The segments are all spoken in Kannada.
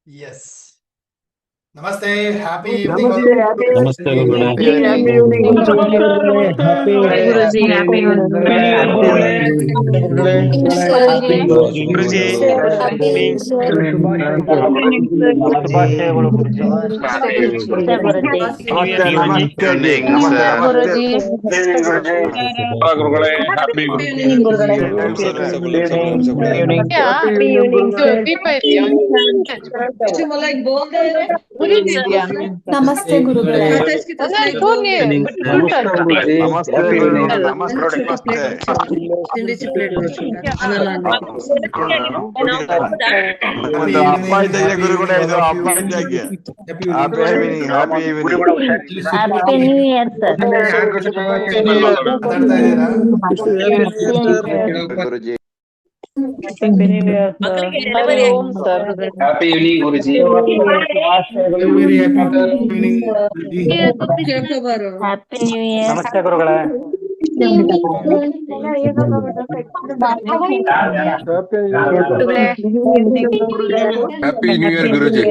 Yes. Namaste. Happy evening, all. ನಮಸ್ತೆ ಹ್ಯಾಪಿ ನಮಸ್ತೆ ಗುರುಗಳೇ. ಹ್ಯಾಪಿ ಈವ್ನಿಂಗ್ ಗುರುಗಳೇ ಹ್ಯಾಪಿ ಹಾಯ್ ಗುರುಜಿ, ಹ್ಯಾಪಿ ಗುರುಜಿ ಹ್ಯಾಪಿ ಶುಭಾಶಯಗಳು ಗುರುಜಿ. ನಮಸ್ತೆ ನಮಸ್ತೆ ಜಿ ನಮಸ್ತೆ ಗುರುಜಿ. ನಮಸ್ತೆ ಗುರುಗಳೇ ಹ್ಯಾಪಿ ಗುರುಗಳೇ. ಹ್ಯಾಪಿ ಈವ್ನಿಂಗ್ ನಮಸ್ತೆ ಗುರುಗಳೇ. ನಮಸ್ತೆ ಗುರುಗಳೇ ನಮಸ್ತೆ ಒಂದು ಹಬ್ಬ ಇದ್ದಂಗೆ ಗುರುಗಳೇ ಇದು ಹಬ್ಬ ಇದ್ದಂಗೆ happy evening happy evening happy new year sir. ಮಾತಾಡ್ತಾ ಇದ್ದೀರಾ? ಗುರುಜಿ ಹ್ಯಾಪಿ ಈವ್ನಿಂಗ್ ಗುರುಜಿ. Very happy evening. Happy new year. ನಮಸ್ತೆ ಗುರುಗಳೇ ಹ್ಯಾಪಿ ನ್ಯೂ ಇಯರ್ ಗುರುಜಿ.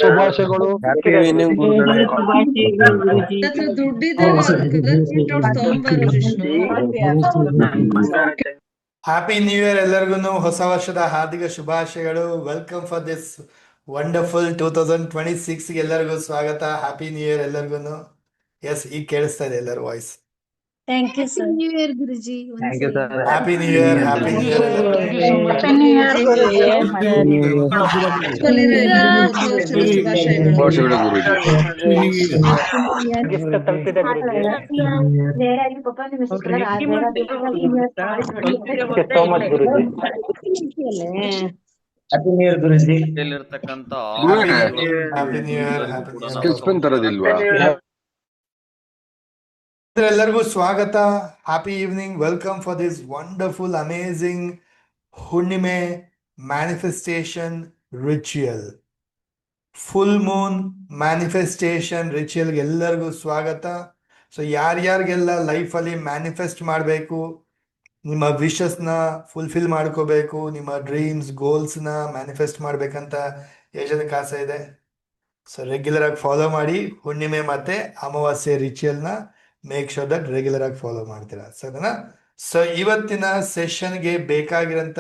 ಶುಭಾಶಯಗಳು ಹ್ಯಾಪಿ ಈವ್ನಿಂಗ್ ಗುರುಗಳೇ ಹ್ಯಾಪಿ ನ್ಯೂ ಇಯರ್ ಎಲ್ಲರಿಗೂ ಹೊಸ ವರ್ಷದ ಹಾರ್ದಿಕ ಶುಭಾಶಯಗಳು. ವೆಲ್ಕಮ್ ಫಾರ್ ದಿಸ್ ವಂಡರ್ಫುಲ್ 2026 ಎಲ್ಲರಿಗೂ ಸ್ವಾಗತ. ಹ್ಯಾಪಿ ನ್ಯೂ ಇಯರ್ ಎಲ್ಲರಿಗೂ. ಎಸ್, ಈಗ ಕೇಳಿಸ್ತಾ ಇದೆ ಎಲ್ಲರ voice. Thank you sir. New year Guruji. Happy new year, happy new year ಶುಭಾಶಯಗಳು ಗುರುಜಿ. ಇಲ್ಲಿರ್ತಕ್ಕಂಥ happy new year, happy new sketch pen ತರೋದಿಲ್ವಾ? ಎಲ್ಲರಿಗೂ ಸ್ವಾಗತ. Happy evening. Welcome for this wonderful amazing ಹುಣ್ಣಿಮೆ manifestation ritual. Full moon manifestation ರಿಚುಯಲ್ಗೆ ಎಲ್ಲರಿಗೂ ಸ್ವಾಗತ. ಸೊ ಯಾರ್ಯಾರಿಗೆಲ್ಲ ಲೈಫಲ್ಲಿ ಮ್ಯಾನಿಫೆಸ್ಟ್ ಮಾಡಬೇಕು, ನಿಮ್ಮ ವಿಶಸ್ನ ಫುಲ್ಫಿಲ್ ಮಾಡ್ಕೋಬೇಕು, ನಿಮ್ಮ ಡ್ರೀಮ್ಸ್ ಗೋಲ್ಸ್ನ ಮ್ಯಾನಿಫೆಸ್ಟ್ ಮಾಡ್ಬೇಕಂತ ಎಷ್ಟು ಜನಕ್ಕೆ ಆಸೆ ಇದೆ? ಸೊ ರೆಗ್ಯುಲರ್ ಆಗಿ ಫಾಲೋ ಮಾಡಿ. ಹುಣ್ಣಿಮೆ ಮತ್ತೆ ಅಮಾವಾಸ್ಯೆ ರಿಚುಯಲ್ನ ಮೇಕ್ ಶೋರ್ ದಟ್ ರೆಗ್ಯುಲರ್ ಆಗಿ ಫಾಲೋ ಮಾಡ್ತೀರಾ, ಸರಿನಾ? ಸೊ ಇವತ್ತಿನ ಸೆಷನ್ಗೆ ಬೇಕಾಗಿರೋಂಥ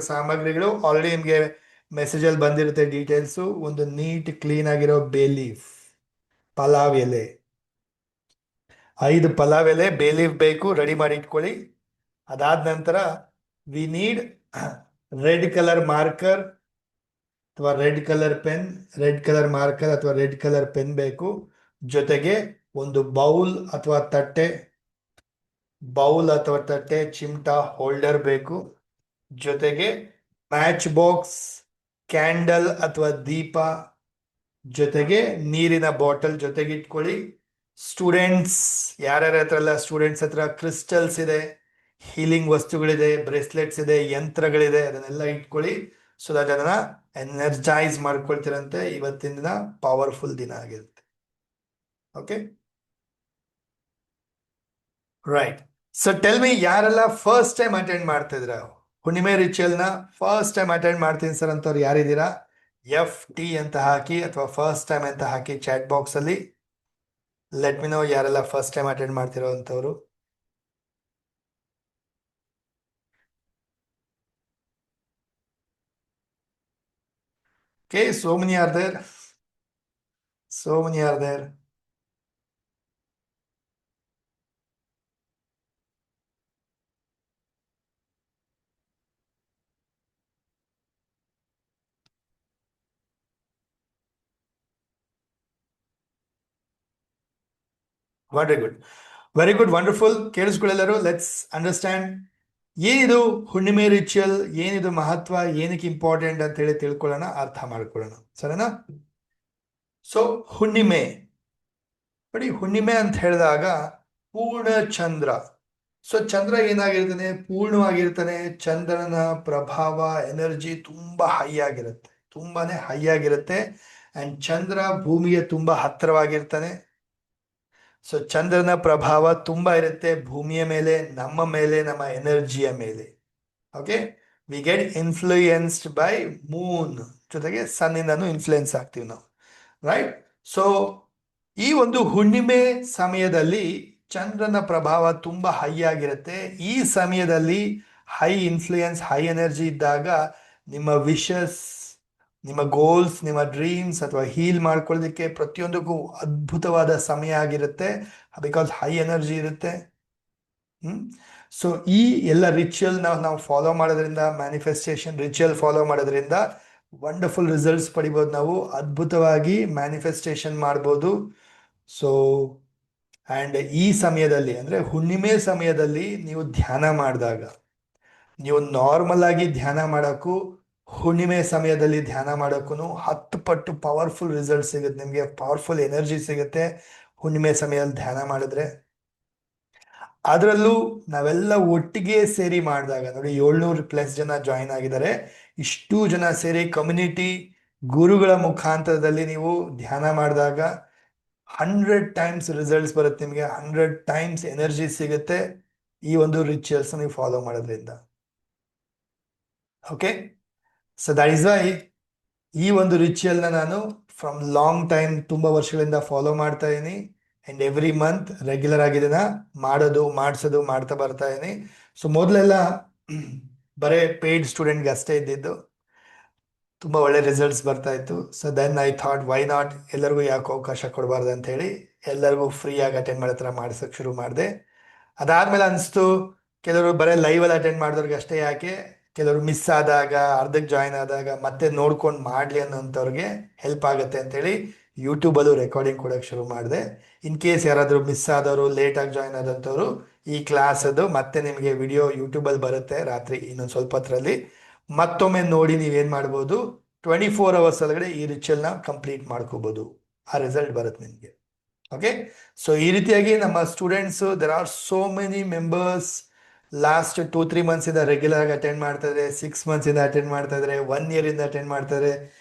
ಸಾಮಗ್ರಿಗಳು ಆಲ್ರೆಡಿ ನಿಮಗೆ ಮೆಸೇಜಲ್ಲಿ ಬಂದಿರುತ್ತೆ ಡೀಟೇಲ್ಸು. ಒಂದು ನೀಟ್ ಕ್ಲೀನ್ ಆಗಿರೋ ಬೇ ಲೀಫ್, ಪಲಾವ್ ಎಲೆ, 5 ಪಲಾವ್ ಎಲೆ, ಬೇ ಲೀಫ್ ಬೇಕು, ರೆಡಿ ಮಾಡಿ ಇಟ್ಕೊಳ್ಳಿ. ಅದಾದ ನಂತರ we need red colour marker ಅಥವಾ red colour pen, red colour marker ಅಥವಾ ರೆಡ್ ಕಲರ್ ಪೆನ್ ಬೇಕು. ಜೊತೆಗೆ ಒಂದು ಬೌಲ್ ಅಥವಾ ತಟ್ಟೆ, ಚಿಮಟ ಹೋಲ್ಡರ್ ಬೇಕು. ಜೊತೆಗೆ ಮ್ಯಾಚ್ ಬಾಕ್ಸ್, ಕ್ಯಾಂಡಲ್ ಅಥವಾ ದೀಪ, ಜೊತೆಗೆ ನೀರಿನ ಬಾಟಲ್ ಜೊತೆಗೆ ಇಟ್ಕೊಳ್ಳಿ. ಸ್ಟೂಡೆಂಟ್ಸ್, ಯಾರ್ಯಾರ ಹತ್ರ ಎಲ್ಲ ಸ್ಟೂಡೆಂಟ್ಸ್ ಹತ್ರ ಕ್ರಿಸ್ಟಲ್ಸ್ ಇದೆ, ಹೀಲಿಂಗ್ ವಸ್ತುಗಳಿದೆ, ಬ್ರೇಸ್ಲೆಟ್ಸ್ ಇದೆ, ಯಂತ್ರಗಳಿದೆ, ಅದನ್ನೆಲ್ಲ ಇಟ್ಕೊಳ್ಳಿ. ಸೊ ದಟ್ ಅದನ್ನ ಎನರ್ಜೈಸ್ ಮಾಡ್ಕೊಳ್ತಿರಂತೆ. ಇವತ್ತಿನ ದಿನ ಪವರ್ಫುಲ್ ದಿನ ಆಗಿರುತ್ತೆ. Okay, right. So tell me, ಯಾರೆಲ್ಲ ಫಸ್ಟ್ ಟೈಮ್ ಅಟೆಂಡ್ ಮಾಡ್ತಾ ಇದ್ರ ಹುಣ್ಣಿಮೆ ರಿಚುಯಲ್ನ? ಫಸ್ಟ್ ಟೈಮ್ ಅಟೆಂಡ್ ಮಾಡ್ತೀನಿ ಸರ್ ಅಂತವ್ರು ಯಾರಿದ್ದೀರಾ? FT ಅಂತ ಹಾಕಿ ಅಥವಾ ಫಸ್ಟ್ ಟೈಮ್ ಅಂತ ಹಾಕಿ ಚಾಟ್ ಬಾಕ್ಸ್ ಅಲ್ಲಿ. ಲೆಟ್ ಮಿ ನೋ ಯಾರೆಲ್ಲ ಫಸ್ಟ್ ಟೈಮ್ ಅಟೆಂಡ್ ಮಾಡ್ತಿರೋ ಅಂತವ್ರು. Okay, so many are there. Very good, wonderful. ಕೇಳಿಸ್ಕೊಳ್ಳೆಲ್ಲರೂ. ಲೆಟ್ಸ್ ಅಂಡರ್ಸ್ಟ್ಯಾಂಡ್ ಏನಿದು ಹುಣ್ಣಿಮೆ ರಿಚುಯಲ್, ಏನಿದು ಮಹತ್ವ, ಏನಕ್ಕೆ ಇಂಪಾರ್ಟೆಂಟ್ ಅಂತ ಹೇಳಿ ತಿಳ್ಕೊಳ್ಳೋಣ, ಅರ್ಥ ಮಾಡ್ಕೊಳ್ಳೋಣ, ಸರಿನಾ? ಸೊ ಹುಣ್ಣಿಮೆ ನೋಡಿ, ಹುಣ್ಣಿಮೆ ಅಂತ ಹೇಳಿದಾಗ ಪೂರ್ಣ ಚಂದ್ರ. ಸೊ ಚಂದ್ರ ಏನಾಗಿರ್ತಾನೆ? ಪೂರ್ಣವಾಗಿರ್ತಾನೆ. ಚಂದ್ರನ ಪ್ರಭಾವ, ಎನರ್ಜಿ ತುಂಬಾನೇ ಹೈ ಆಗಿರುತ್ತೆ. ಅಂಡ್ ಚಂದ್ರ ಭೂಮಿಗೆ ತುಂಬಾ ಹತ್ತಿರವಾಗಿರ್ತಾನೆ. ಸೊ ಚಂದ್ರನ ಪ್ರಭಾವ ತುಂಬಾ ಇರುತ್ತೆ ಭೂಮಿಯ ಮೇಲೆ, ನಮ್ಮ ಎನರ್ಜಿಯ ಮೇಲೆ. Okay, we get influenced by Moon, ಜೊತೆಗೆ ಸನ್ನಿಂದನೂ ಇನ್ಫ್ಲೂಯೆನ್ಸ್ ಆಗ್ತೀವಿ ನಾವು, ರೈಟ್? ಸೊ ಈ ಒಂದು ಹುಣ್ಣಿಮೆ ಸಮಯದಲ್ಲಿ ಚಂದ್ರನ ಪ್ರಭಾವ ತುಂಬಾ ಹೈ ಆಗಿರುತ್ತೆ. ಈ ಸಮಯದಲ್ಲಿ ಹೈ ಇನ್ಫ್ಲೂಯೆನ್ಸ್, ಹೈ ಎನರ್ಜಿ ಇದ್ದಾಗ ನಿಮ್ಮ ವಿಶಸ್, ನಿಮ್ಮ ಗೋಲ್ಸ್, ನಿಮ್ಮ ಡ್ರೀಮ್ಸ್ ಅಥವಾ ಹೀಲ್ ಮಾಡ್ಕೊಳ್ಳೋದಕ್ಕೆ ಪ್ರತಿಯೊಂದಕ್ಕೂ ಅದ್ಭುತವಾದ ಸಮಯ ಆಗಿರುತ್ತೆ, ಬಿಕಾಸ್ ಹೈ ಎನರ್ಜಿ ಇರುತ್ತೆ. ಸೊ ಈ ಎಲ್ಲ ರಿಚುವಲ್ ನಾವು ಫಾಲೋ ಮಾಡೋದ್ರಿಂದ, ಮ್ಯಾನಿಫೆಸ್ಟೇಷನ್ ರಿಚುವಲ್ ಫಾಲೋ ಮಾಡೋದ್ರಿಂದ ವಂಡರ್ಫುಲ್ ರಿಸಲ್ಟ್ಸ್ ಪಡಿಬೋದು. ನಾವು ಅದ್ಭುತವಾಗಿ ಮ್ಯಾನಿಫೆಸ್ಟೇಷನ್ ಮಾಡ್ಬೋದು. ಸೊ ಆ್ಯಂಡ್ ಈ ಸಮಯದಲ್ಲಿ ಅಂದರೆ ಹುಣ್ಣಿಮೆ ಸಮಯದಲ್ಲಿ ನೀವು ಧ್ಯಾನ ಮಾಡಿದಾಗ, ನೀವು ನಾರ್ಮಲ್ ಆಗಿ ಧ್ಯಾನ ಮಾಡೋಕ್ಕೂ ಹುಣ್ಣಿಮೆ ಸಮಯದಲ್ಲಿ ಧ್ಯಾನ ಮಾಡೋಕ್ಕೂ 10 ಪಟ್ಟು ಪವರ್ಫುಲ್ ರಿಸಲ್ಟ್ ಸಿಗುತ್ತೆ, ನಿಮಗೆ ಪವರ್ಫುಲ್ ಎನರ್ಜಿ ಸಿಗುತ್ತೆ ಹುಣ್ಣಿಮೆ ಸಮಯದಲ್ಲಿ ಧ್ಯಾನ ಮಾಡಿದ್ರೆ. ಅದರಲ್ಲೂ ನಾವೆಲ್ಲ ಒಟ್ಟಿಗೆ ಸೇರಿ ಮಾಡಿದಾಗ, ನೋಡಿ 700+ ಜನ ಜಾಯಿನ್ ಆಗಿದ್ದಾರೆ. ಇಷ್ಟು ಜನ ಸೇರಿ ಕಮ್ಯುನಿಟಿ ಗುರುಗಳ ಮುಖಾಂತರದಲ್ಲಿ ನೀವು ಧ್ಯಾನ ಮಾಡಿದಾಗ 100 ಟೈಮ್ಸ್ ರಿಸಲ್ಟ್ಸ್ ಬರುತ್ತೆ ನಿಮಗೆ, 100 ಟೈಮ್ಸ್ ಎನರ್ಜಿ ಸಿಗುತ್ತೆ ಈ ಒಂದು ರಿಚುವಲ್ಸ್ ನೀವು ಫಾಲೋ ಮಾಡೋದ್ರಿಂದ. Okay, so that is why ಈ ಒಂದು ರಿಚುವಲ್ನ ನಾನು ಫ್ರಮ್ ಲಾಂಗ್ ಟೈಮ್, ತುಂಬ ವರ್ಷಗಳಿಂದ ಫಾಲೋ ಮಾಡ್ತಾ ಇದ್ದೀನಿ. ಆ್ಯಂಡ್ ಎವ್ರಿ ಮಂತ್ ರೆಗ್ಯುಲರ್ ಆಗಿ ಇದನ್ನ ಮಾಡಿಸೋದು ಮಾಡ್ತಾ ಬರ್ತಾ ಇದ್ದೀನಿ. ಸೊ ಮೊದಲೆಲ್ಲ ಬರೀ ಪೇಯ್ಡ್ ಸ್ಟೂಡೆಂಟ್ಗೆ ಅಷ್ಟೇ ಇದ್ದಿದ್ದು, ತುಂಬ ಒಳ್ಳೆ ರಿಸಲ್ಟ್ಸ್ ಬರ್ತಾ ಇತ್ತು. So then I thought why not, ಎಲ್ಲರಿಗೂ ಯಾಕೆ ಅವಕಾಶ ಕೊಡಬಾರ್ದು ಅಂತ ಹೇಳಿ ಎಲ್ಲರಿಗೂ ಫ್ರೀಯಾಗಿ ಅಟೆಂಡ್ ಮಾಡೋ ಥರ ಮಾಡ್ಸೋಕ್ಕೆ ಶುರು ಮಾಡಿದೆ. ಅದಾದಮೇಲೆ ಅನಿಸ್ತು ಕೆಲವರು ಬರೀ ಲೈವಲ್ಲಿ ಅಟೆಂಡ್ ಮಾಡಿದವ್ರಿಗೆ ಅಷ್ಟೇ ಯಾಕೆ, ಕೆಲವರು ಮಿಸ್ ಆದಾಗ, ಅರ್ಧಕ್ಕೆ ಜಾಯಿನ್ ಆದಾಗ ಮತ್ತೆ ನೋಡ್ಕೊಂಡು ಮಾಡಲಿ ಅನ್ನೋಂಥವ್ರಿಗೆ ಹೆಲ್ಪ್ ಆಗುತ್ತೆ ಅಂತೇಳಿ ಯೂಟ್ಯೂಬಲ್ಲೂ ರೆಕಾರ್ಡಿಂಗ್ ಕೊಡೋಕ್ಕೆ ಶುರು ಮಾಡಿದೆ. ಇನ್ ಕೇಸ್ ಯಾರಾದರೂ ಮಿಸ್ ಆದವರು, ಲೇಟಾಗಿ ಜಾಯಿನ್ ಆದಂಥವ್ರು, ಈ ಕ್ಲಾಸದು ಮತ್ತೆ ನಿಮಗೆ ವಿಡಿಯೋ ಯೂಟ್ಯೂಬಲ್ಲಿ ಬರುತ್ತೆ ರಾತ್ರಿ ಇನ್ನೊಂದು ಸ್ವಲ್ಪ ಹೊತ್ತರಲ್ಲಿ. ಮತ್ತೊಮ್ಮೆ ನೋಡಿ ನೀವೇನು ಮಾಡ್ಬೋದು, 24 hours ಒಳಗಡೆ ಈ ರಿಚುವಲ್ನ ಕಂಪ್ಲೀಟ್ ಮಾಡ್ಕೋಬೋದು, ಆ ರಿಸಲ್ಟ್ ಬರುತ್ತೆ ನಿಮಗೆ. ಓಕೆ, ಸೊ ಈ ರೀತಿಯಾಗಿ ನಮ್ಮ students, there are so many members last 2-3 ಮಂತ್ಸಿಂದ ರೆಗ್ಯುಲರ್ ಆಗಿ ಅಟೆಂಡ್ ಮಾಡ್ತಾ ಇದ್ದಾರೆ, 6 ಮಂತ್ಸಿಂದ ಅಟೆಂಡ್ ಮಾಡ್ತಾ ಇದ್ದಾರೆ, 1 ಇಯರಿಂದ ಅಟೆಂಡ್ ಮಾಡ್ತಾ ಇದ್ದಾರೆ.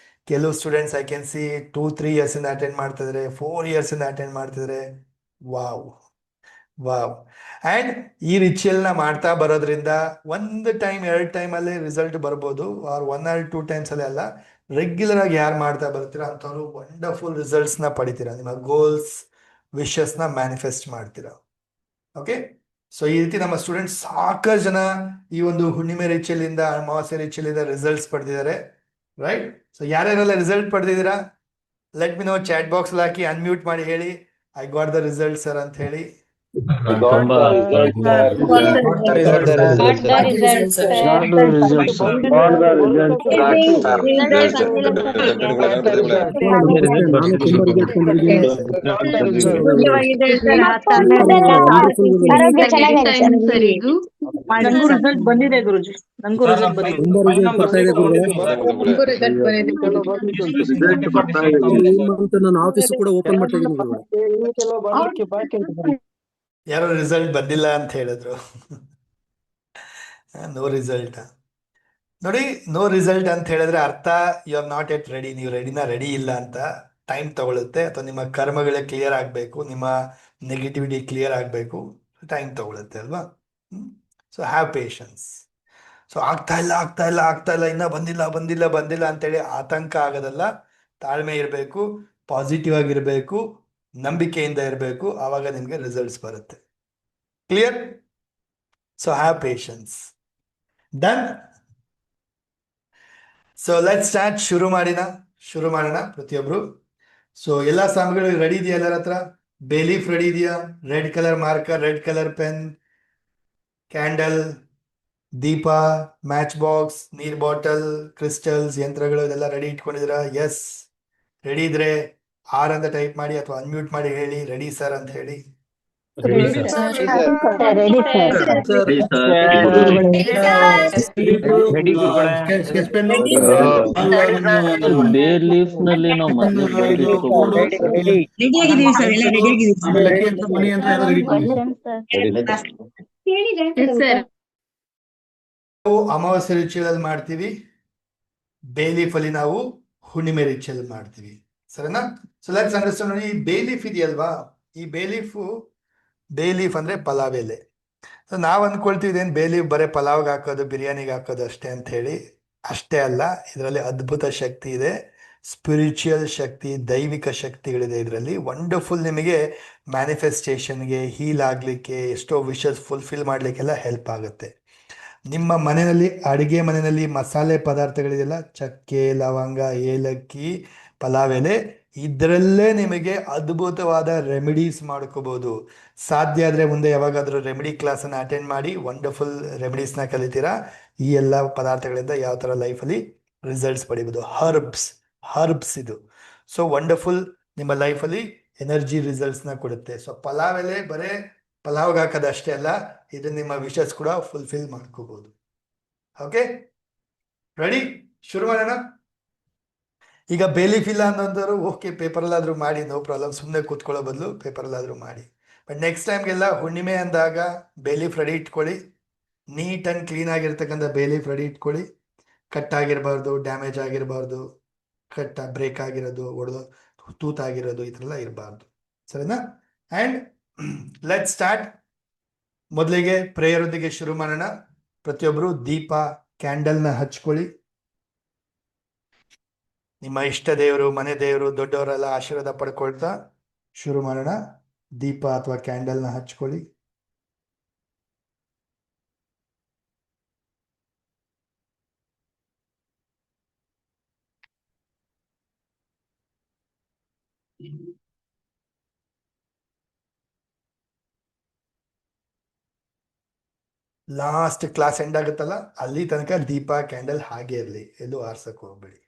ಕೆಲವು ಸ್ಟೂಡೆಂಟ್ಸ್ ಐ ಕ್ಯಾನ್ ಸಿ 2-3 ಇಯರ್ಸಿಂದ ಅಟೆಂಡ್ ಮಾಡ್ತಾ ಇದ್ದಾರೆ, 4 ಇಯರ್ಸಿಂದ ಅಟೆಂಡ್ ಮಾಡ್ತಿದ್ದಾರೆ. Wow wow. ಆ್ಯಂಡ್ ಈ ರಿಚುವಲ್ನ ಮಾಡ್ತಾ ಬರೋದ್ರಿಂದ 1 ಟೈಮ್ 2 ಟೈಮಲ್ಲೇ ರಿಸಲ್ಟ್ ಬರ್ಬೋದು, ಆರ್ 1 or 2 ಟೈಮ್ಸಲ್ಲೇ ಅಲ್ಲ, ರೆಗ್ಯುಲರ್ ಆಗಿ ಯಾರು ಮಾಡ್ತಾ ಬರ್ತೀರಾ ಅಂಥವ್ರು ವಂಡರ್ಫುಲ್ ರಿಸಲ್ಟ್ಸ್ನ ಪಡಿತೀರಾ, ನಿಮ್ಮ ಗೋಲ್ಸ್, ವಿಶಸ್ನ ಮ್ಯಾನಿಫೆಸ್ಟ್ ಮಾಡ್ತೀರಾ. ಓಕೆ, ಸೊ ಈ ರೀತಿ ನಮ್ಮ ಸ್ಟೂಡೆಂಟ್ಸ್ ಸಾಕಷ್ಟು ಜನ ಈ ಒಂದು ಹುಣ್ಣಿಮೆ ರಿಚುವಲಿಂದ, ಅಮಾವಾಸ್ಯೆ ರಿಚುವಲಿಂದ ರಿಸಲ್ಟ್ಸ್ ಪಡೆದಿದ್ದಾರೆ, ರೈಟ್? ಸೊ ಯಾರ್ಯಾರೆಲ್ಲ ರಿಸಲ್ಟ್ ಪಡೆದಿದ್ದೀರಾ, let me know, chat box ಹಾಕಿ ಅನ್ಮ್ಯೂಟ್ ಮಾಡಿ ಹೇಳಿ, I got the result sir ಅಂತ ಹೇಳಿ. ರಿಸಲ್ಟ್ ಬಂದಿದೆ ಗುರುಜಿ, ನಂಗೂ ರಿಸಲ್ಟ್ ನಾನು ಆಫೀಸ್ ಕೂಡ ಓಪನ್ ಮಾಡ್ತಿದ್ದೀನಿ. ಯಾರೋ ರಿಸಲ್ಟ್ ಬಂದಿಲ್ಲ ಅಂತ ಹೇಳಿದ್ರು. No result. ನೋಡಿ, ನೋ ರಿಸಲ್ಟ್ ಅಂತ ಹೇಳಿದ್ರೆ ಅರ್ಥ you are not yet ready, ನೀವು ರೆಡಿ ಇಲ್ಲ ಅಂತ. ಟೈಮ್ ತಗೊಳುತ್ತೆ, ಅಥವಾ ನಿಮ್ಮ ಕರ್ಮಗಳೇ ಕ್ಲಿಯರ್ ಆಗಬೇಕು, ನಿಮ್ಮ ನೆಗೆಟಿವಿಟಿ ಕ್ಲಿಯರ್ ಆಗಬೇಕು, ಟೈಮ್ ತಗೊಳುತ್ತೆ ಅಲ್ವಾ? So have patience. ಸೊ ಆಗ್ತಾ ಇಲ್ಲ ಇನ್ನೂ ಬಂದಿಲ್ಲ ಅಂತೇಳಿ ಆತಂಕ ಆಗೋದಲ್ಲ, ತಾಳ್ಮೆ ಇರಬೇಕು, ಪಾಸಿಟಿವ್ ಆಗಿರಬೇಕು, ನಂಬಿಕೆಯಿಂದ ಇರಬೇಕು, ಆವಾಗ ನಿಮಗೆ ರಿಸಲ್ಟ್ಸ್ ಬರುತ್ತೆ. Clear? So have patience. Done. So let start. ಶುರು ಮಾಡೋಣ ಪ್ರತಿಯೊಬ್ರು. ಸೊ ಎಲ್ಲ ಸಾಮಗ್ರಿಗಳು ರೆಡಿ ಇದೆಯಾ ಎಲ್ಲರ ಹತ್ರ? ಬೇ ಲೀಫ್ ರೆಡಿ ಇದೆಯಾ? Red colour marker, red colour pen, candle, ದೀಪ, ಮ್ಯಾಚ್ ಬಾಕ್ಸ್, ನೀರ್ ಬಾಟಲ್, ಕ್ರಿಸ್ಟಲ್ಸ್, ಯಂತ್ರಗಳು ಇದೆಲ್ಲ ರೆಡಿ ಇಟ್ಕೊಂಡಿದ್ದೀರಾ? ಎಸ್. ರೆಡಿ ಇದ್ರೆ ಆರ್ ಅಂತ ಟೈಪ್ ಮಾಡಿ ಅಥವಾ ಅನ್ಮ್ಯೂಟ್ ಮಾಡಿ ಹೇಳಿ, ರೆಡಿ ಸರ್ ಅಂತ ಹೇಳಿ. ಅಮಾವಾಸ್ಯೆ ರಿಚುವಲ್ ಮಾಡ್ತೀವಿ, ಬೇಲೀಫ್ ಅಲ್ಲಿ ನಾವು ಹುಣ್ಣಿಮೆ ರಿಚುವಲ್ ಮಾಡ್ತೀವಿ, ಸರಿನಾ? So let's understand. ನೋಡಿ, ಬೇಲೀಫ್ ಇದೆಯಲ್ವಾ, ಈ ಬೇ ಲೀಫ್ ಅಂದ್ರೆ ಪಲಾವ್ ಎಲೆ. ಸೊ ನಾವು ಅಂದ್ಕೊಳ್ತೀವಿ ಇದೇನು ಬೇ ಲೀಫ್ ಬರೀ ಪಲಾವ್ಗೆ ಹಾಕೋದು, ಬಿರಿಯಾನಿಗೆ ಹಾಕೋದು ಅಷ್ಟೇ ಅಂತ ಹೇಳಿ. ಅಷ್ಟೇ ಅಲ್ಲ, ಇದರಲ್ಲಿ ಅದ್ಭುತ ಶಕ್ತಿ ಇದೆ, ಸ್ಪಿರಿಚುವಲ್ ಶಕ್ತಿ, ದೈವಿಕ ಶಕ್ತಿಗಳಿದೆ ಇದರಲ್ಲಿ. ವಂಡರ್ಫುಲ್. ನಿಮಗೆ ಮ್ಯಾನಿಫೆಸ್ಟೇಷನ್ಗೆ, ಹೀಲ್ ಆಗಲಿಕ್ಕೆ, ಎಷ್ಟೋ ವಿಷಸ್ ಫುಲ್ಫಿಲ್ ಮಾಡಲಿಕ್ಕೆಲ್ಲ ಹೆಲ್ಪ್ ಆಗುತ್ತೆ. ನಿಮ್ಮ ಅಡಿಗೆ ಮನೆಯಲ್ಲಿ ಮಸಾಲೆ ಪದಾರ್ಥಗಳಿದೆಯಲ್ಲ, ಚಕ್ಕೆ, ಲವಂಗ, ಏಲಕ್ಕಿ, ಪಲಾವ್ ಎಲೆ, ಇದರಲ್ಲೇ ನಿಮಗೆ ಅದ್ಭುತವಾದ ರೆಮಿಡೀಸ್ ಮಾಡ್ಕೋಬಹುದು. ಸಾಧ್ಯ ಆದರೆ ಮುಂದೆ ಯಾವಾಗಾದರೂ ರೆಮಿಡಿ ಕ್ಲಾಸನ್ನು ಅಟೆಂಡ್ ಮಾಡಿ ವಂಡರ್ಫುಲ್ ರೆಮಿಡೀಸ್ನ ಕಲಿತೀರಾ. ಈ ಎಲ್ಲ ಪದಾರ್ಥಗಳಿಂದ ಯಾವ ಥರ ಲೈಫಲ್ಲಿ ರಿಸಲ್ಟ್ಸ್ ಪಡಿಬೋದು. ಹರ್ಬ್ಸ್ ಇದು. So wonderful. ನಿಮ್ಮ ಲೈಫಲ್ಲಿ ಎನರ್ಜಿ ರಿಸಲ್ಟ್ಸ್ನ ಕೊಡುತ್ತೆ. ಸೊ ಪಲಾವ್ ಎಲೆ ಬರೇ ಪಲಾವ್ಗೆ ಹಾಕೋದು ಅಷ್ಟೇ ಅಲ್ಲ, ಇದು ನಿಮ್ಮ ವಿಶಸ್ ಕೂಡ ಫುಲ್ಫಿಲ್ ಮಾಡ್ಕೋಬಹುದು. Okay, ready? ಶುರು ಮಾಡೋಣ. ಈಗ ಬೇಲೀಫ್ ಇಲ್ಲ ಅನ್ನೋಂಥವ್ರು ಓಕೆ, ಪೇಪರಲ್ಲಾದರೂ ಮಾಡಿ, ನೋ ಪ್ರಾಬ್ಲಮ್. ಸುಮ್ಮನೆ ಕೂತ್ಕೊಳ್ಳೋ ಬದಲು ಪೇಪರಲ್ಲಾದರೂ ಮಾಡಿ. ಬಟ್ ನೆಕ್ಸ್ಟ್ ಟೈಮ್ಗೆಲ್ಲ ಹುಣ್ಣಿಮೆ ಅಂದಾಗ ಬೇಲೀಫ್ ರೆಡಿ ಇಟ್ಕೊಳ್ಳಿ. ನೀಟ್ ಆ್ಯಂಡ್ ಕ್ಲೀನ್ ಆಗಿರ್ತಕ್ಕಂಥ ಬೇಲೀಫ್ ರೆಡಿ ಇಟ್ಕೊಳ್ಳಿ. ಕಟ್ ಆಗಿರಬಾರ್ದು, ಡ್ಯಾಮೇಜ್ ಆಗಿರಬಾರ್ದು, ಬ್ರೇಕ್ ಆಗಿರೋದು, ಒಡೆದು ತೂತಾಗಿರೋದು, ಈ ಥರ ಎಲ್ಲ ಇರಬಾರ್ದು. ಸರಿನಾ? And let start. ಮೊದಲಿಗೆ ಪ್ರೇಯರೊಂದಿಗೆ ಶುರು ಮಾಡೋಣ. ಪ್ರತಿಯೊಬ್ಬರು ದೀಪ, ಕ್ಯಾಂಡಲ್ನ ಹಚ್ಕೊಳ್ಳಿ. ನಿಮ್ಮ ಇಷ್ಟ ದೇವರು, ಮನೆ ದೇವರು, ದೊಡ್ಡವರೆಲ್ಲ ಆಶೀರ್ವಾದ ಪಡ್ಕೊಳ್ತಾ ಶುರು ಮಾಡೋಣ. ದೀಪ ಅಥವಾ ಕ್ಯಾಂಡಲ್ನ ಹಚ್ಕೊಳ್ಳಿ. ಲಾಸ್ಟ್ ಕ್ಲಾಸ್ ಎಂಡ್ ಆಗುತ್ತಲ್ಲ, ಅಲ್ಲಿ ತನಕ ದೀಪ, ಕ್ಯಾಂಡಲ್ ಹಾಗೆ ಇರಲಿ, ಎಲ್ಲೂ ಆರ್ಸಕ್ಕೆ ಹೋಗ್ಬೇಡಿ.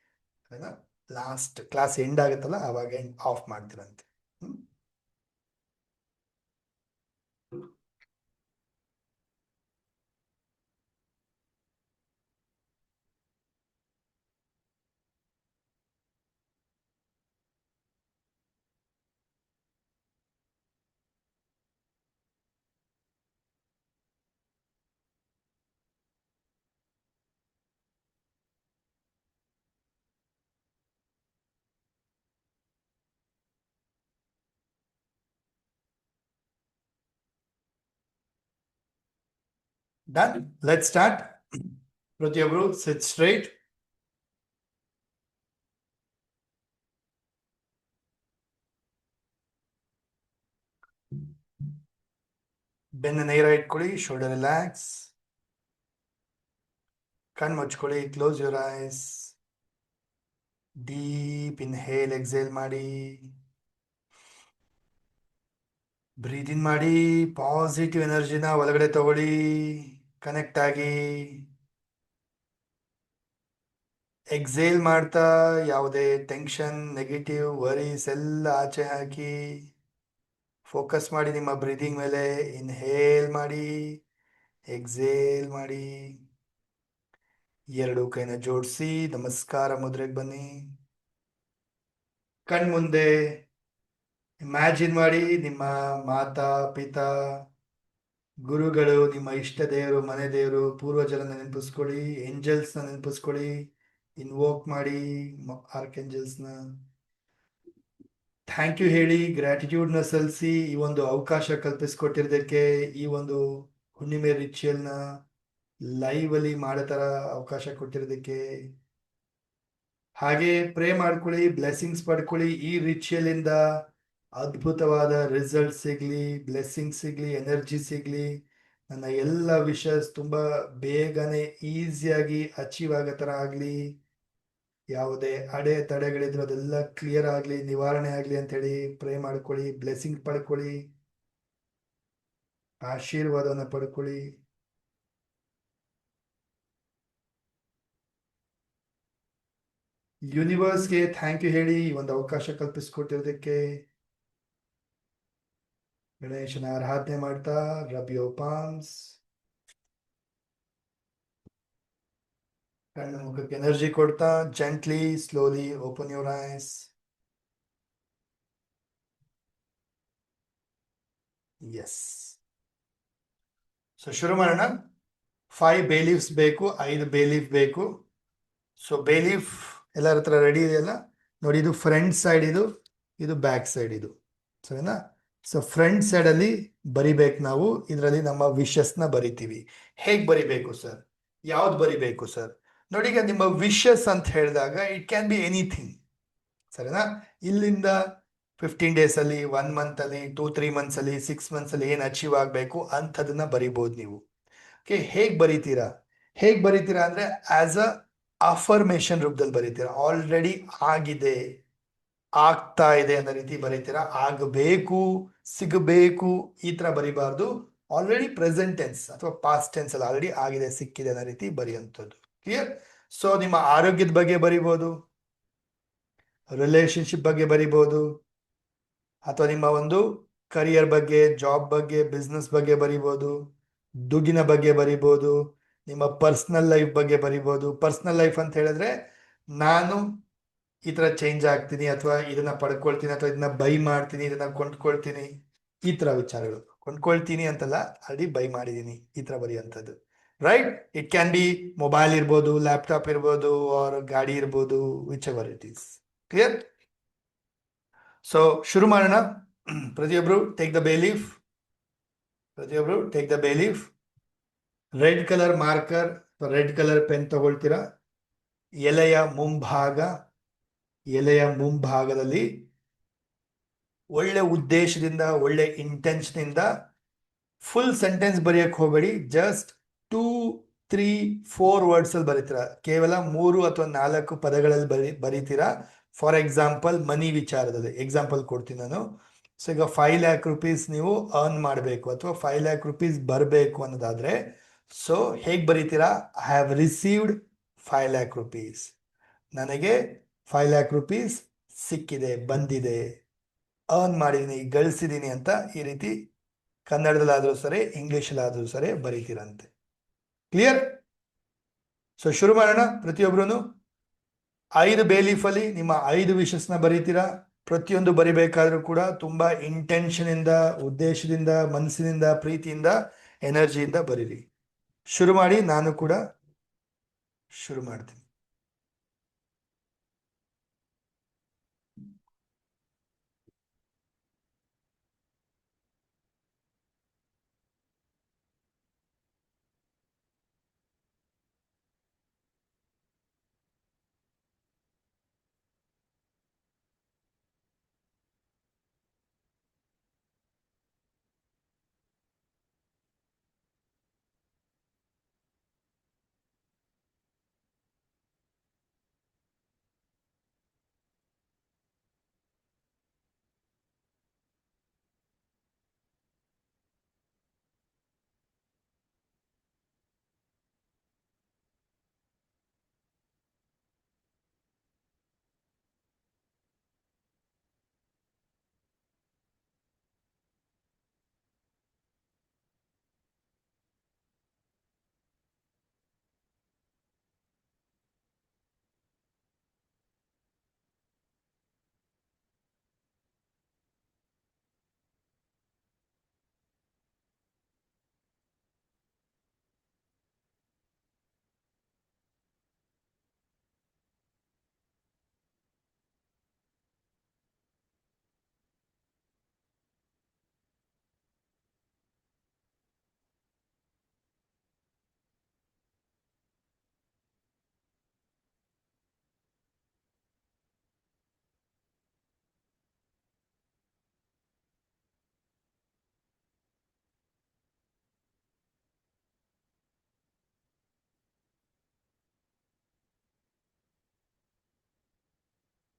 ಲಾಸ್ಟ್ ಕ್ಲಾಸ್ ಎಂಡ್ ಆಗುತ್ತಲ್ಲ, ಅವಾಗ ಆಫ್ ಮಾಡ್ತೀರಂತೆ. ಡನ್. Let start. ಪ್ರತಿಯೊಬ್ಬರು ಸಿಟ್ ಸ್ಟ್ರೈಟ್. ಬೆನ್ನ ನೇರ ಇಟ್ಕೊಳ್ಳಿ. Shoulder relax. ಕಣ್ಣು ಮುಚ್ಕೊಳ್ಳಿ. Close your eyes. Deep inhale, exhale ಮಾಡಿ. ಬ್ರೀತ್ ಇನ್ ಮಾಡಿ. ಪಾಸಿಟಿವ್ ಎನರ್ಜಿನ ಒಳಗಡೆ ತಗೊಳ್ಳಿ. ಕನೆಕ್ಟ್ ಆಗಿ. ಎಕ್ಸೇಲ್ ಮಾಡ್ತಾ ಯಾವುದೇ ಟೆನ್ಷನ್, ನೆಗೆಟಿವ್ ವರೀಸ್ ಎಲ್ಲ ಆಚೆ ಹಾಕಿ. ಫೋಕಸ್ ಮಾಡಿ ನಿಮ್ಮ ಬ್ರೀದಿಂಗ್ ಮೇಲೆ. ಇನ್ಹೇಲ್ ಮಾಡಿ, ಎಕ್ಸೇಲ್ ಮಾಡಿ. ಎರಡು ಕೈನ ಜೋಡಿಸಿ ನಮಸ್ಕಾರ ಮುದ್ರೆಗೆ ಬನ್ನಿ. ಕಣ್ಮುಂದೆ ಇಮ್ಯಾಜಿನ್ ಮಾಡಿ ನಿಮ್ಮ ಮಾತಾ ಪಿತಾ, ಗುರುಗಳು, ನಿಮ್ಮ ಇಷ್ಟ ದೇವರು, ಮನೆ ದೇವರು, ಪೂರ್ವಜರನ್ನ ನೆನಪಿಸ್ಕೊಳ್ಳಿ. ಏಂಜಲ್ಸ್ನ ನೆನಪಿಸ್ಕೊಳ್ಳಿ. ಇನ್ವೋಕ್ ಮಾಡಿ ಆರ್ಕ್ಏಂಜಲ್ಸ್ನ. ಥ್ಯಾಂಕ್ ಯು ಹೇಳಿ, ಗ್ರ್ಯಾಟಿಟ್ಯೂಡ್ನ ಸಲ್ಲಿಸಿ, ಈ ಒಂದು ಅವಕಾಶ ಕಲ್ಪಿಸ್ಕೊಟ್ಟಿರೋದಕ್ಕೆ, ಈ ಒಂದು ಹುಣ್ಣಿಮೆ ರಿಚುವಲ್ನ ಲೈವ್ ಅಲ್ಲಿ ಮಾಡೋ ಥರ ಅವಕಾಶ ಕೊಟ್ಟಿರೋದಕ್ಕೆ. ಹಾಗೆ ಪ್ರೇ ಮಾಡ್ಕೊಳ್ಳಿ, ಬ್ಲೆಸ್ಸಿಂಗ್ಸ್ ಪಡ್ಕೊಳ್ಳಿ. ಈ ರಿಚುವಲ್ ಇಂದ ಅದ್ಭುತವಾದ ರಿಸಲ್ಟ್ ಸಿಗ್ಲಿ, ಬ್ಲೆಸ್ಸಿಂಗ್ ಸಿಗ್ಲಿ, ಎನರ್ಜಿ ಸಿಗ್ಲಿ. ನನ್ನ ಎಲ್ಲ ವಿಷಸ್ ತುಂಬಾ ಬೇಗನೆ ಈಸಿಯಾಗಿ ಅಚೀವ್ ಆಗೋ ಥರ ಆಗಲಿ. ಯಾವುದೇ ತಡೆಗಳಿದ್ರು ಅದೆಲ್ಲ ಕ್ಲಿಯರ್ ಆಗಲಿ, ನಿವಾರಣೆ ಆಗಲಿ ಅಂತೇಳಿ ಪ್ರೇ ಮಾಡ್ಕೊಳ್ಳಿ. ಬ್ಲೆಸ್ಸಿಂಗ್ ಪಡ್ಕೊಳ್ಳಿ, ಆಶೀರ್ವಾದವನ್ನು ಪಡ್ಕೊಳ್ಳಿ. ಯೂನಿವರ್ಸ್ಗೆ ಥ್ಯಾಂಕ್ ಯು ಹೇಳಿ, ಈ ಒಂದು ಅವಕಾಶ ಕಲ್ಪಿಸ್ಕೊಟ್ಟಿರೋದಕ್ಕೆ. ಗಣೇಶನ ಆರಾಧನೆ ಮಾಡ್ತಾ ರಬ್ ಯೋರ್ ಪಾಮ್ಸ್. ಕಣ್ಣು ಮುಖಕ್ಕೆ ಎನರ್ಜಿ ಕೊಡ್ತಾ gently, slowly open your eyes. Yes. So ಶುರು ಮಾಡೋಣ. 5 ಬೇ ಲೀವ್ಸ್ ಬೇಕು, 5 ಬೇ ಲೀಫ್ ಬೇಕು. ಸೊ ಬೇ ಲೀಫ್ ಎಲ್ಲರ ಹತ್ರ ರೆಡಿ ಇದೆಯಲ್ಲ ನೋಡಿ. ಇದು ಫ್ರಂಟ್ ಸೈಡ್, ಇದು ಬ್ಯಾಕ್ ಸೈಡ್. ಇದು ಸರಿನಾ? ಸೊ ಫ್ರಂಟ್ ಸೈಡ್ ಅಲ್ಲಿ ಬರಿಬೇಕು ನಾವು. ಇದರಲ್ಲಿ ನಮ್ಮ ವಿಶಸ್ನ ಬರಿತೀವಿ. ಹೇಗ್ ಬರಿಬೇಕು ಸರ್? ಯಾವ್ದು ಬರಿಬೇಕು ಸರ್? ನೋಡಿ, ಈಗ ನಿಮ್ಮ ವಿಶಸ್ ಅಂತ ಹೇಳಿದಾಗ ಇಟ್ ಕ್ಯಾನ್ ಬಿ ಎನಿಥಿಂಗ್, ಸರಿನಾ? ಇಲ್ಲಿಂದ 15 ಡೇಸ್ ಅಲ್ಲಿ, 1 ಮಂತ್ ಅಲ್ಲಿ, 2-3 ಮಂತ್ಸ್ ಅಲ್ಲಿ, 6 ಮಂತ್ಸ್ ಅಲ್ಲಿ ಏನ್ ಅಚೀವ್ ಆಗ್ಬೇಕು ಅಂಥದನ್ನ ಬರಿಬಹುದು ನೀವು. ಓಕೆ, ಹೇಗ್ ಬರಿತೀರಾ? ಹೇಗ್ ಬರಿತೀರಾ ಅಂದ್ರೆ ಆಸ್ ಅ ಅಫರ್ಮೇಶನ್ ರೂಪದಲ್ಲಿ ಬರಿತೀರಾ. ಆಲ್ರೆಡಿ ಆಗಿದೆ, ಆಗ್ತಾ ಇದೆ ಅನ್ನೋ ರೀತಿ ಬರೀತೀರಾ. ಆಗಬೇಕು, ಸಿಗಬೇಕು, ಈ ತರ ಬರಿಬಾರ್ದು. ಆಲ್ರೆಡಿ ಪ್ರೆಸೆಂಟ್ ಟೆನ್ಸ್ ಅಥವಾ ಪಾಸ್ಟ್ ಟೆನ್ಸ್ ಅಲ್ಲಿ ಆಲ್ರೆಡಿ ಆಗಿದೆ, ಸಿಕ್ಕಿದೆ ಅನ್ನೋ ರೀತಿ ಬರೆಯುವಂಥದ್ದು. ಕ್ಲಿಯರ್? ಸೊ ನಿಮ್ಮ ಆರೋಗ್ಯದ ಬಗ್ಗೆ ಬರಿಬೋದು, ರಿಲೇಶನ್ಶಿಪ್ ಬಗ್ಗೆ ಬರಿಬೋದು, ಅಥವಾ ನಿಮ್ಮ ಒಂದು ಕರಿಯರ್ ಬಗ್ಗೆ, ಜಾಬ್ ಬಗ್ಗೆ, ಬಿಸ್ನೆಸ್ ಬಗ್ಗೆ ಬರಿಬೋದು, ದುಡ್ಡಿನ ಬಗ್ಗೆ ಬರಿಬೋದು, ನಿಮ್ಮ ಪರ್ಸನಲ್ ಲೈಫ್ ಬಗ್ಗೆ ಬರಿಬೋದು. ಪರ್ಸನಲ್ ಲೈಫ್ ಅಂತ ಹೇಳಿದ್ರೆ ನಾನು ಈ ತರ ಚೇಂಜ್ ಆಗ್ತೀನಿ, ಅಥವಾ ಇದನ್ನ ಪಡ್ಕೊಳ್ತೀನಿ, ಅಥವಾ ಇದನ್ನ ಬೈ ಮಾಡ್ತೀನಿ, ಇದನ್ನ ಕೊಂಡ್ಕೊಳ್ತೀನಿ, ಈ ತರ ವಿಚಾರಗಳು. ಕೊಂಡ್ಕೊಳ್ತೀನಿ ಅಂತಲ್ಲ, ಆಲ್ರೆಡಿ ಬೈ ಮಾಡಿದೀನಿ, ಈ ತರ ಬರೆಯುವಂಥದ್ದು. Right? It can be mobile ಇರ್ಬೋದು, ಲ್ಯಾಪ್ಟಾಪ್ ಇರ್ಬೋದು, ಆರ್ ಗಾಡಿ ಇರ್ಬೋದು, whichever it is. Clear? So ಶುರು ಮಾಡೋಣ. ಪ್ರತಿಯೊಬ್ರು ಟೇಕ್ ದ ಬೇ ಲೀಫ್. ಪ್ರತಿಯೊಬ್ರು take the bay leaf. Red colour marker, red colour pen ತಗೊಳ್ತೀರಾ. ಎಲೆಯ ಮುಂಭಾಗ, ಎಲೆಯ ಮುಂಭಾಗದಲ್ಲಿ ಒಳ್ಳೆ ಉದ್ದೇಶದಿಂದ, ಒಳ್ಳೆ ಇಂಟೆನ್ಷನ್ ಇಂದ ಫುಲ್ ಸೆಂಟೆನ್ಸ್ ಬರೆಯಕ್ಕೆ ಹೋಗಬೇಡಿ. ಜಸ್ಟ್ 2-3-4 ವರ್ಡ್ಸ್ ಅಲ್ಲಿ ಬರೀತೀರಾ. ಕೇವಲ 3 ಅಥವಾ 4 ಪದಗಳಲ್ಲಿ ಬರೀತೀರಾ. ಫಾರ್ ಎಕ್ಸಾಂಪಲ್, ಮನಿ ವಿಚಾರದಲ್ಲಿ ಎಕ್ಸಾಂಪಲ್ ಕೊಡ್ತೀನಿ ನಾನು. ಸೊ ಈಗ 5 ಲ್ಯಾಕ್ ರುಪೀಸ್ ನೀವು ಅರ್ನ್ ಮಾಡಬೇಕು, ಅಥವಾ 5 ಲ್ಯಾಕ್ ರುಪೀಸ್ ಬರಬೇಕು ಅನ್ನೋದಾದ್ರೆ, ಸೊ ಹೇಗೆ ಬರೀತೀರಾ? I have received 5 lakh rupees. ನನಗೆ 5 ಲ್ಯಾಕ್ ರುಪೀಸ್ ಸಿಕ್ಕಿದೆ, ಬಂದಿದೆ, ಅರ್ನ್ ಮಾಡಿದ್ದೀನಿ, ಗಳಿಸಿದ್ದೀನಿ ಅಂತ ಈ ರೀತಿ ಕನ್ನಡದಲ್ಲಾದ್ರೂ ಸರಿ, ಇಂಗ್ಲಿಷಲ್ಲಾದ್ರೂ ಸರಿ ಬರೀತೀರಂತೆ. ಕ್ಲಿಯರ್? ಸೊ ಶುರು ಮಾಡೋಣ. ಪ್ರತಿಯೊಬ್ರು 5 ಬೇಲೀಫ್ ಅಲ್ಲಿ ನಿಮ್ಮ 5 ವಿಷಸ್ನ ಬರೀತೀರಾ. ಪ್ರತಿಯೊಂದು ಬರಿಬೇಕಾದ್ರೂ ಕೂಡ ತುಂಬಾ ಇಂಟೆನ್ಷನ್ ಇಂದ, ಉದ್ದೇಶದಿಂದ, ಮನಸ್ಸಿನಿಂದ, ಪ್ರೀತಿಯಿಂದ, ಎನರ್ಜಿಯಿಂದ ಬರೀರಿ. ಶುರು ಮಾಡಿ. ನಾನು ಕೂಡ ಶುರು ಮಾಡ್ತೀನಿ.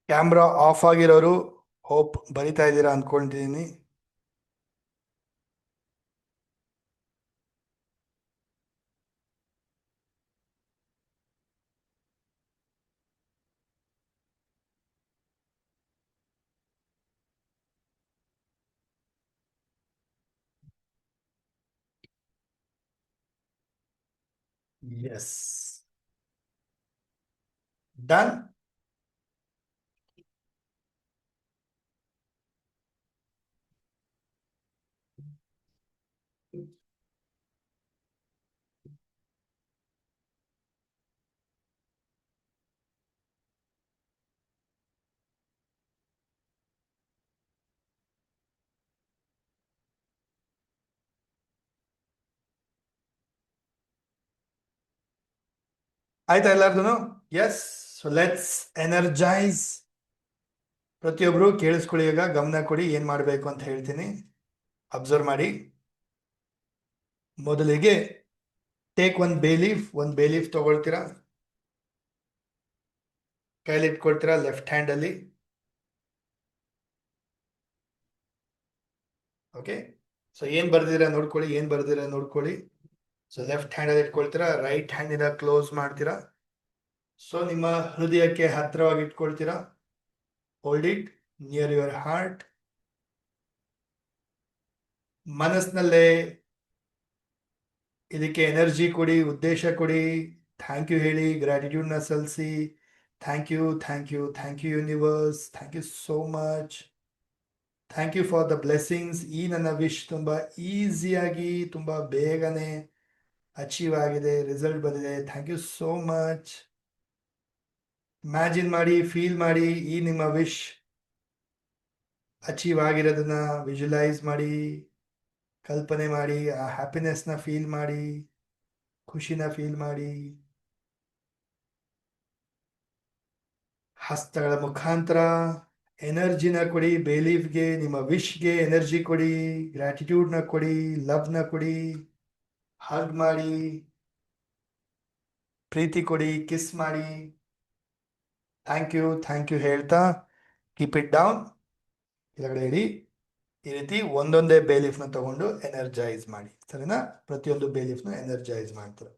ಕ್ಯಾಮ್ರಾ ಆಫ್ ಆಗಿರೋರು ಹೋಪ್ ಬರಿತಾ ಇದ್ದೀರಾ ಅನ್ಕೊಂಡಿದ್ದೀನಿ. Yes, done. ಆಯ್ತಾ ಎಲ್ಲಾರ್ದು? ಎಸ್. So let's energise. ಪ್ರತಿಯೊಬ್ರು ಕೇಳಿಸ್ಕೊಳ್ಳಿ, ಈಗ ಗಮನ ಕೊಡಿ, ಏನ್ ಮಾಡಬೇಕು ಅಂತ ಹೇಳ್ತೀನಿ. ಅಬ್ಸರ್ವ್ ಮಾಡಿ. ಮೊದಲಿಗೆ ಟೇಕ್ ಒಂದು ಬೇ ಲೀಫ್ ತಗೊಳ್ತೀರಾ, ಕೈಲಿ ಇಟ್ಕೊಳ್ತೀರಾ ಲೆಫ್ಟ್ ಹ್ಯಾಂಡ್ ಅಲ್ಲಿ. ಓಕೆ, ಸೊ ಏನ್ ಬರ್ದಿರ ನೋಡ್ಕೊಳ್ಳಿ. ಸೊ ಲೆಫ್ಟ್ ಹ್ಯಾಂಡ್ ಅಲ್ಲಿ ಇಟ್ಕೊಳ್ತೀರಾ, ರೈಟ್ ಹ್ಯಾಂಡ್ ಇಂದ ಕ್ಲೋಸ್ ಮಾಡ್ತೀರಾ. ಸೊ ನಿಮ್ಮ ಹೃದಯಕ್ಕೆ ಹತ್ತಿರವಾಗಿ ಇಟ್ಕೊಳ್ತೀರಾ. Hold it near your heart. ಮನಸ್ಸಿನಲ್ಲೇ ಇದಕ್ಕೆ ಎನರ್ಜಿ ಕೊಡಿ, ಉದ್ದೇಶ ಕೊಡಿ, ಥ್ಯಾಂಕ್ ಯು ಹೇಳಿ, ಗ್ರಾಟಿಟ್ಯೂಡ್ನ ಸಲ್ಲಿಸಿ. Thank you universe, thank you so much, thank you for the blessings. ಈ ನನ್ನ ವಿಶ್ ತುಂಬ ಈಸಿಯಾಗಿ, ತುಂಬ ಬೇಗನೆ ಅಚೀವ್ ಆಗಿದೆ, ರಿಸಲ್ಟ್ ಬಂದಿದೆ. Thank you so much. Imagine ಮಾಡಿ, ಫೀಲ್ ಮಾಡಿ, ಈ ನಿಮ್ಮ ವಿಶ್ ಅಚೀವ್ ಆಗಿರೋದನ್ನ ವಿಜುವಲೈಸ್ ಮಾಡಿ, ಕಲ್ಪನೆ ಮಾಡಿ, ಆ ಹ್ಯಾಪಿನೆಸ್ನ ಫೀಲ್ ಮಾಡಿ, ಖುಷಿನ ಫೀಲ್ ಮಾಡಿ. ಹಸ್ತಗಳ ಮುಖಾಂತರ ಎನರ್ಜಿನ ಕೊಡಿ, ಬೇಲೀಫ್ಗೆ, ನಿಮ್ಮ ವಿಶ್ಗೆ ಎನರ್ಜಿ ಕೊಡಿ, ಗ್ರಾಟಿಟ್ಯೂಡ್ನ ಕೊಡಿ, ಲವ್ನ ಕೊಡಿ, ಹಗ್ ಮಾಡಿ, ಪ್ರೀತಿ ಕೊಡಿ, ಕಿಸ್ ಮಾಡಿ. ಥ್ಯಾಂಕ್ ಯು ಹೇಳ್ತಾ ಕೀಪ್ ಇಟ್ ಡೌನ್, ಕೆಳಗಡೆ ಇಡಿ. ಈ ರೀತಿ ಒಂದೊಂದೇ ಬೇಲೀಫ್ನ ತಗೊಂಡು ಎನರ್ಜೈಸ್ ಮಾಡಿ, ಸರಿನಾ? ಪ್ರತಿಯೊಂದು ಬೇಲೀಫ್ನ ಎನರ್ಜೈಸ್ ಮಾಡ್ತೀರಾ.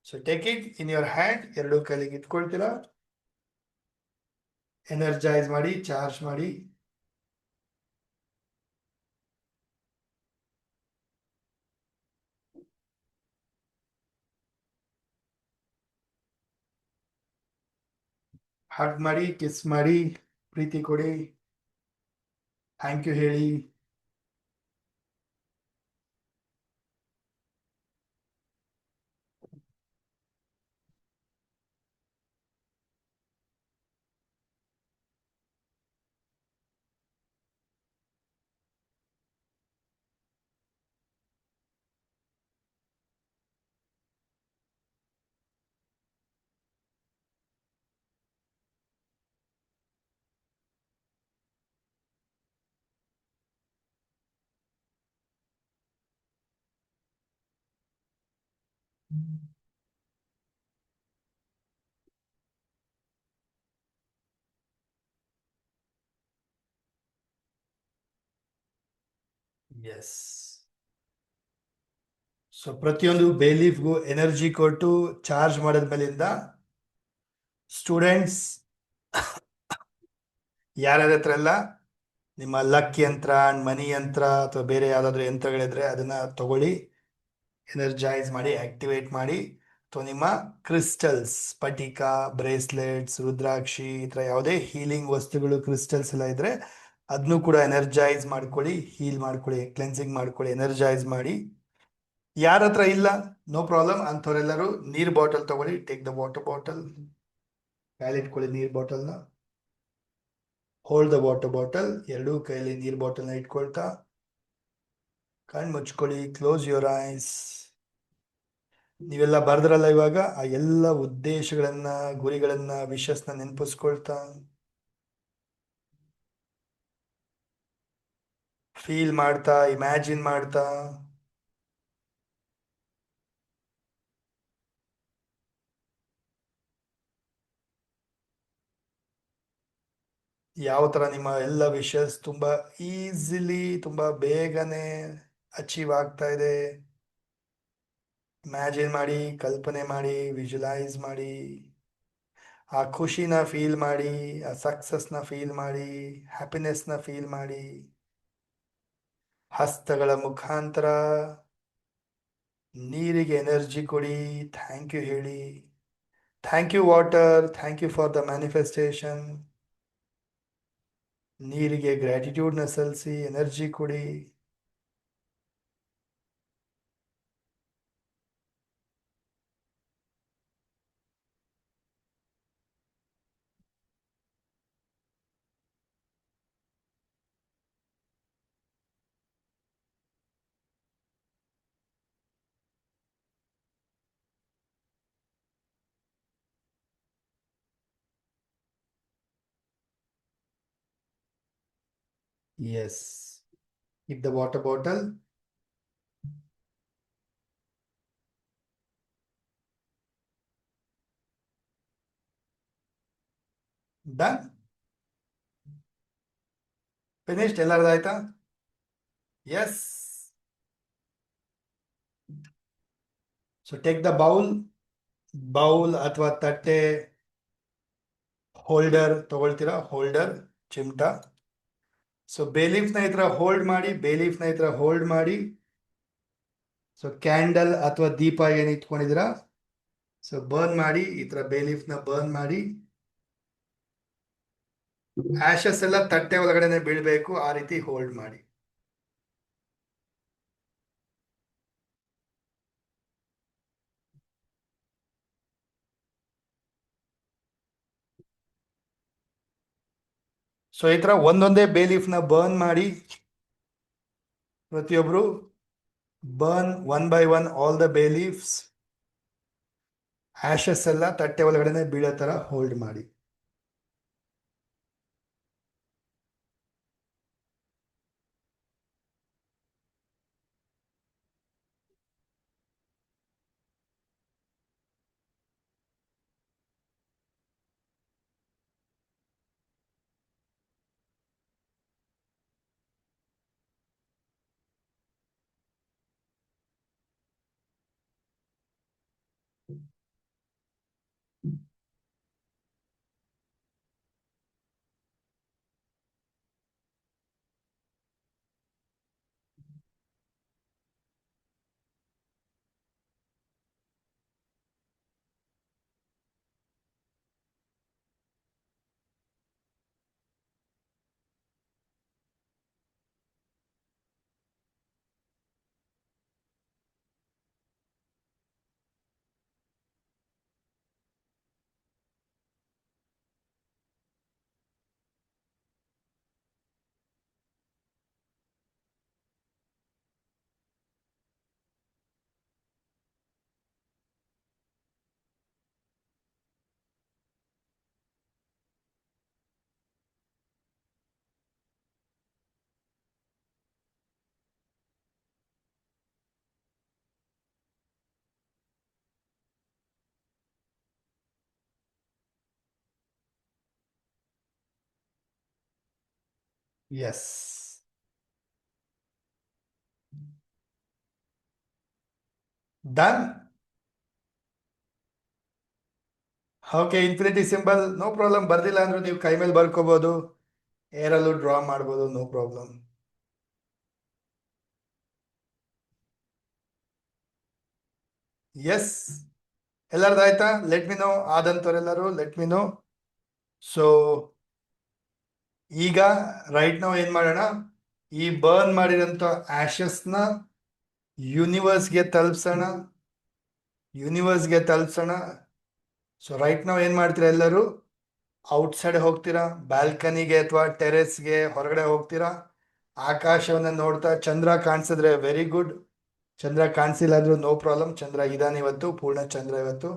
So take it in your hand, ಎರಡು ಕೈಲಿಗೆ ಇಟ್ಕೊಳ್ತೀರಾ, ಎನರ್ಜೈಸ್ ಮಾಡಿ, ಚಾರ್ಜ್ ಮಾಡಿ. ಹಗ್ ಮಾಡಿ, ಕಿಸ್ ಮಾಡಿ, ಪ್ರೀತಿ ಕೊಡಿ, ಥ್ಯಾಂಕ್ ಯು ಹೇಳಿ. ಎಸ್. ಸೊ ಪ್ರತಿಯೊಂದು ಬೇಲೀಫ್ಗೂ ಎನರ್ಜಿ ಕೊಟ್ಟು ಚಾರ್ಜ್ ಮಾಡಿದ ಮೇಲಿಂದ ಸ್ಟೂಡೆಂಟ್ಸ್ ಯಾರ್ಯಾರ ಹತ್ರ ಎಲ್ಲ ನಿಮ್ಮ ಲಕ್ ಯಂತ್ರ, ಮನಿ ಯಂತ್ರ ಅಥವಾ ಬೇರೆ ಯಾವ್ದಾದ್ರು ಯಂತ್ರಗಳಿದ್ರೆ ಅದನ್ನ ತಗೊಳ್ಳಿ, ಎನರ್ಜೈಸ್ ಮಾಡಿ, ಆಕ್ಟಿವೇಟ್ ಮಾಡಿ. ಅಥವಾ ನಿಮ್ಮ ಕ್ರಿಸ್ಟಲ್ಸ್, ಸ್ಫಟಿಕ, ಬ್ರೇಸ್ಲೆಟ್ಸ್, ರುದ್ರಾಕ್ಷಿ, ಈ ಥರ ಯಾವುದೇ ಹೀಲಿಂಗ್ ವಸ್ತುಗಳು, ಕ್ರಿಸ್ಟಲ್ಸ್ ಎಲ್ಲ ಇದ್ರೆ ಅದನ್ನು ಕೂಡ ಎನರ್ಜೈಸ್ ಮಾಡ್ಕೊಳ್ಳಿ, ಹೀಲ್ ಮಾಡ್ಕೊಳ್ಳಿ, ಕ್ಲೆನ್ಸಿಂಗ್ ಮಾಡ್ಕೊಳ್ಳಿ, ಎನರ್ಜೈಸ್ ಮಾಡಿ. ಯಾರ ಹತ್ರ ಇಲ್ಲ, ನೋ ಪ್ರಾಬ್ಲಮ್, ಅಂಥವ್ರೆಲ್ಲರೂ ನೀರ್ ಬಾಟಲ್ ತಗೊಳ್ಳಿ. ಟೇಕ್ ದ ವಾಟರ್ ಬಾಟಲ್, ಇಟ್ಕೊಳ್ಳಿ ನೀರ್ ಬಾಟಲ್ನ, ಹೋಲ್ಡ್ ದ ವಾಟರ್ ಬಾಟಲ್, ಎರಡೂ ಕೈಯಲ್ಲಿ ನೀರ್ ಬಾಟಲ್ನ ಇಟ್ಕೊಳ್ತಾ ಕಣ್ ಮುಚ್ಕೊಳ್ಳಿ, ಕ್ಲೋಸ್ ಯುವರ್ ಐಸ್. ನೀವೆಲ್ಲ ಬರ್ದ್ರಲ್ಲ ಇವಾಗ, ಆ ಎಲ್ಲ ಉದ್ದೇಶಗಳನ್ನ, ಗುರಿಗಳನ್ನ, ವಿಶಸ್ನ ನೆನಪಿಸ್ಕೊಳ್ತಾ, ಫೀಲ್ ಮಾಡ್ತಾ, ಇಮ್ಯಾಜಿನ್ ಮಾಡ್ತಾ, ಯಾವ ತರ ನಿಮ್ಮ ಎಲ್ಲ ವಿಷಸ್ ತುಂಬಾ ಈಸಿಲಿ, ತುಂಬಾ ಬೇಗನೆ ಅಚೀವ್ ಆಗ್ತಾ ಇದೆ. ಇಮ್ಯಾಜಿನ್ ಮಾಡಿ, ಕಲ್ಪನೆ ಮಾಡಿ, ವಿಜುವಲೈಸ್ ಮಾಡಿ, ಆ ಖುಷಿನ ಫೀಲ್ ಮಾಡಿ, ಆ ಸಕ್ಸಸ್ನ ಫೀಲ್ ಮಾಡಿ, ಹ್ಯಾಪಿನೆಸ್ನ ಫೀಲ್ ಮಾಡಿ. ಹಸ್ತಗಳ ಮುಖಾಂತರ ನೀರಿಗೆ ಎನರ್ಜಿ ಕೊಡಿ, ಥ್ಯಾಂಕ್ ಯು ಹೇಳಿ. Thank you water, thank you for the manifestation. ನೀರಿಗೆ ಗ್ರ್ಯಾಟಿಟ್ಯೂಡ್ನ ಸಲ್ಲಿಸಿ, ಎನರ್ಜಿ ಕೊಡಿ. Yes. Keep the water bottle. Done. Finished. ಎಲ್ಲರದು ಆಯ್ತಾ? Yes. So take the bowl ಅಥವಾ ತಟ್ಟೆ ಹೋಲ್ಡರ್ ತಗೊಳ್ತೀರಾ, ಹೋಲ್ಡರ್ ಚಿಮ್ಟ. ಸೊ ಬೇಲೀಫ್ನ ಈ ಥರ ಹೋಲ್ಡ್ ಮಾಡಿ. ಸೊ ಕ್ಯಾಂಡಲ್ ಅಥವಾ ದೀಪ ಏನು ಇಟ್ಕೊಂಡಿದ್ದೀರಾ, ಸೊ ಬರ್ನ್ ಮಾಡಿ, ಈ ಥರ ಬೇಲೀಫ್ನ ಬರ್ನ್ ಮಾಡಿ. ಆಶಸ್ ಎಲ್ಲ ತಟ್ಟೆ ಒಳಗಡೆನೆ ಬೀಳ್ಬೇಕು, ಆ ರೀತಿ ಹೋಲ್ಡ್ ಮಾಡಿ. ಸೊ ಈ ತರ ಒಂದೊಂದೇ ಬೇಲೀಫ್ನ ಬರ್ನ್ ಮಾಡಿ. ಪ್ರತಿಯೊಬ್ರು burn 1 by 1 all the bay leaves. Ashes ಎಲ್ಲ ತಟ್ಟೆ ಒಳಗಡೆನೆ ಬೀಳೋ ತರ ಹೋಲ್ಡ್ ಮಾಡಿ. Yes. Done. Okay, infinity symbol no problem. ಬರ್ದಿಲ್ಲ ಅಂದ್ರೆ ನೀವು ಕೈ ಮೇಲೆ ಬರ್ಕೋಬಹುದು, ಏರಲ್ಲೂ ಡ್ರಾ ಮಾಡ್ಬೋದು, ನೋ ಪ್ರಾಬ್ಲಮ್. ಎಸ್, ಎಲ್ಲರದು ಆಯ್ತಾ? ಲೆಟ್ ಮಿ ನೋ, ಆದಂತವ್ರೆಲ್ಲರೂ ಲೆಟ್ ಮಿ ನೋ. ಸೊ ಈಗ ರೈಟ್ ನಾವು ಏನ್ ಮಾಡೋಣ, ಈ ಬರ್ನ್ ಮಾಡಿರೋಂಥ ಆಶಸ್ನ ಯೂನಿವರ್ಸ್ಗೆ ತಲುಪ್ಸೋಣ. ಸೊ ರೈಟ್ ನಾವು ಏನ್ ಮಾಡ್ತೀರಾ, ಎಲ್ಲರೂ ಔಟ್ಸೈಡ್ ಹೋಗ್ತೀರಾ, ಬ್ಯಾಲ್ಕನಿಗೆ ಅಥವಾ ಟೆರೆಸ್ಗೆ ಹೊರಗಡೆ ಹೋಗ್ತೀರಾ. ಆಕಾಶವನ್ನ ನೋಡ್ತಾ, ಚಂದ್ರ ಕಾಣಿಸಿದ್ರೆ ವೆರಿ ಗುಡ್, ಚಂದ್ರ ಕಾಣಿಸಿಲ್ಲ ಅಂದ್ರೂ ನೋ ಪ್ರಾಬ್ಲಮ್, ಚಂದ್ರ ಇದಾನೆ ಇವತ್ತು, ಪೂರ್ಣ ಚಂದ್ರ ಇವತ್ತು.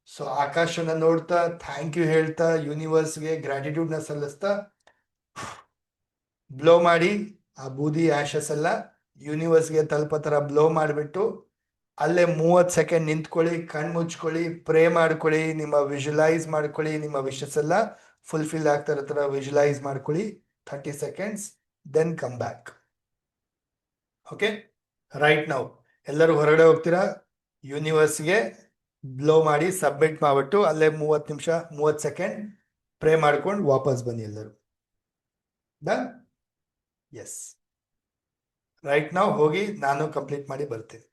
ಸೊ ಆಕಾಶವನ್ನ ನೋಡ್ತಾ ಥ್ಯಾಂಕ್ ಯು ಹೇಳ್ತಾ, ಯೂನಿವರ್ಸ್ಗೆ ಗ್ರಾಟಿಟ್ಯೂಡ್ನ ಸಲ್ಲಿಸ್ತಾ ಬ್ಲೋ ಮಾಡಿ. ಆ ಬೂದಿ ಆಶಸ್ ಎಲ್ಲ ಯೂನಿವರ್ಸ್ಗೆ ತಲುಪೋ ಥರ ಬ್ಲೋ ಮಾಡಿಬಿಟ್ಟು ಅಲ್ಲೇ 30 ಸೆಕೆಂಡ್ ನಿಂತ್ಕೊಳ್ಳಿ, ಕಣ್ಣು ಮುಚ್ಕೊಳ್ಳಿ, ಪ್ರೇ ಮಾಡ್ಕೊಳ್ಳಿ, ವಿಜುವಲೈಸ್ ಮಾಡ್ಕೊಳ್ಳಿ, ನಿಮ್ಮ ವಿಶಸ್ ಎಲ್ಲ ಫುಲ್ಫಿಲ್ ಆಗ್ತಾ ಇರೋ ಥರ ವಿಜುವಲೈಸ್ ಮಾಡ್ಕೊಳ್ಳಿ. 30 seconds, then come back. Okay, right ನಾವು ಎಲ್ಲರೂ ಹೊರಗಡೆ ಹೋಗ್ತೀರಾ, ಯೂನಿವರ್ಸ್ಗೆ ಬ್ಲೋ ಮಾಡಿ ಸಬ್ಮಿಟ್ ಮಾಡ್ಬಿಟ್ಟು ಅಲ್ಲೇ 30 ಸೆಕೆಂಡ್ ಪ್ರೇ ಮಾಡ್ಕೊಂಡು ವಾಪಸ್ ಬನ್ನಿ ಎಲ್ಲರೂ. ಡನ್. ಎಸ್, ರೈಟ್ ನಾವು ಹೋಗಿ ನಾನು ಕಂಪ್ಲೀಟ್ ಮಾಡಿ ಬರ್ತೀನಿ.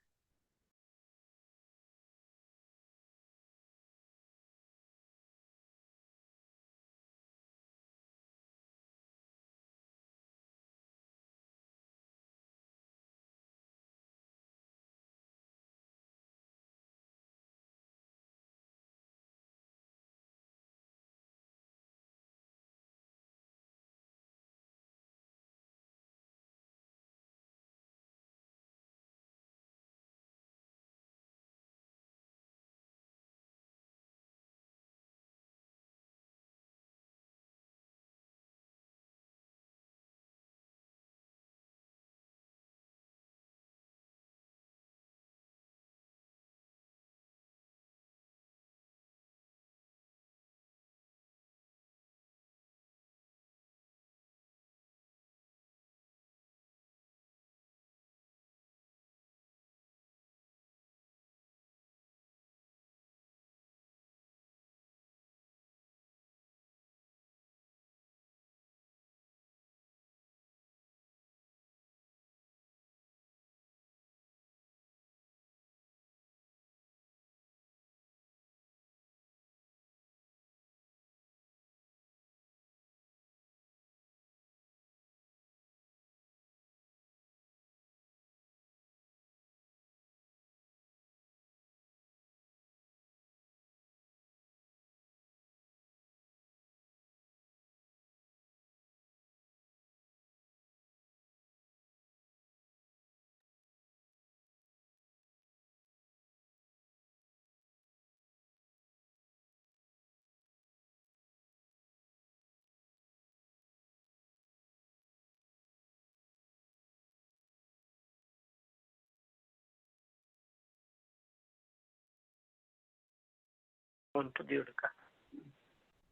ఉంటుంది చూడక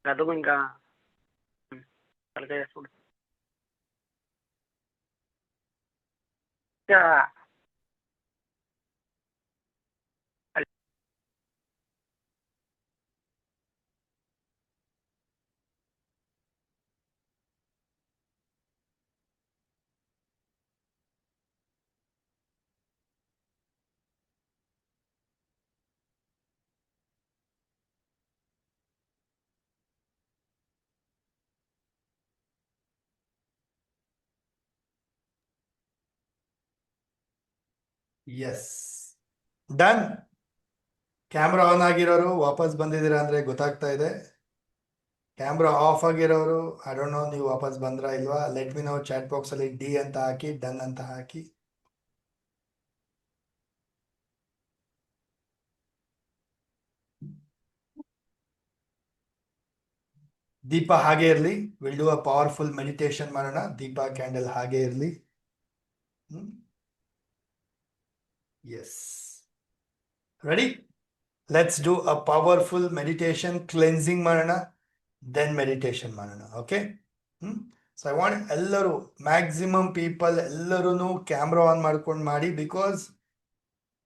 గదుగు ఇంకా తలకాయ చూడు ఇంకా ಎಸ್ ಡನ್. ಕ್ಯಾಮ್ರಾ ಆನ್ ಆಗಿರೋರು ವಾಪಸ್ ಬಂದಿದ್ದೀರಾ ಅಂದ್ರೆ ಗೊತ್ತಾಗ್ತಾ ಇದೆ. ಕ್ಯಾಮ್ರಾ ಆಫ್ ಆಗಿರೋರು ಐ ಡೋಂಟ್ ನೋ ನೀವು ವಾಪಸ್ ಬಂದ್ರಾ ಇಲ್ವಾ. Let me know chat box ಅಲ್ಲಿ ಡಿ ಅಂತ ಹಾಕಿ, ಡನ್ ಅಂತ ಹಾಕಿ. ದೀಪ ಹಾಗೆ ಇರಲಿ. Will do a powerful meditation ಮಾಡೋಣ. ದೀಪ ಕ್ಯಾಂಡಲ್ ಹಾಗೆ ಇರಲಿ. Yes, ready. Let's do a powerful meditation. Cleansing ಮಾಡೋಣ, ದೆನ್ ಮೆಡಿಟೇಷನ್ ಮಾಡೋಣ. ಓಕೆ. ಸೊ ಐ ವಾಂಟ್ ಎಲ್ಲರೂ, ಮ್ಯಾಕ್ಸಿಮಮ್ ಪೀಪಲ್ ಎಲ್ಲರೂ ಕ್ಯಾಮ್ರಾ ಆನ್ ಮಾಡ್ಕೊಂಡು ಮಾಡಿ. ಬಿಕಾಸ್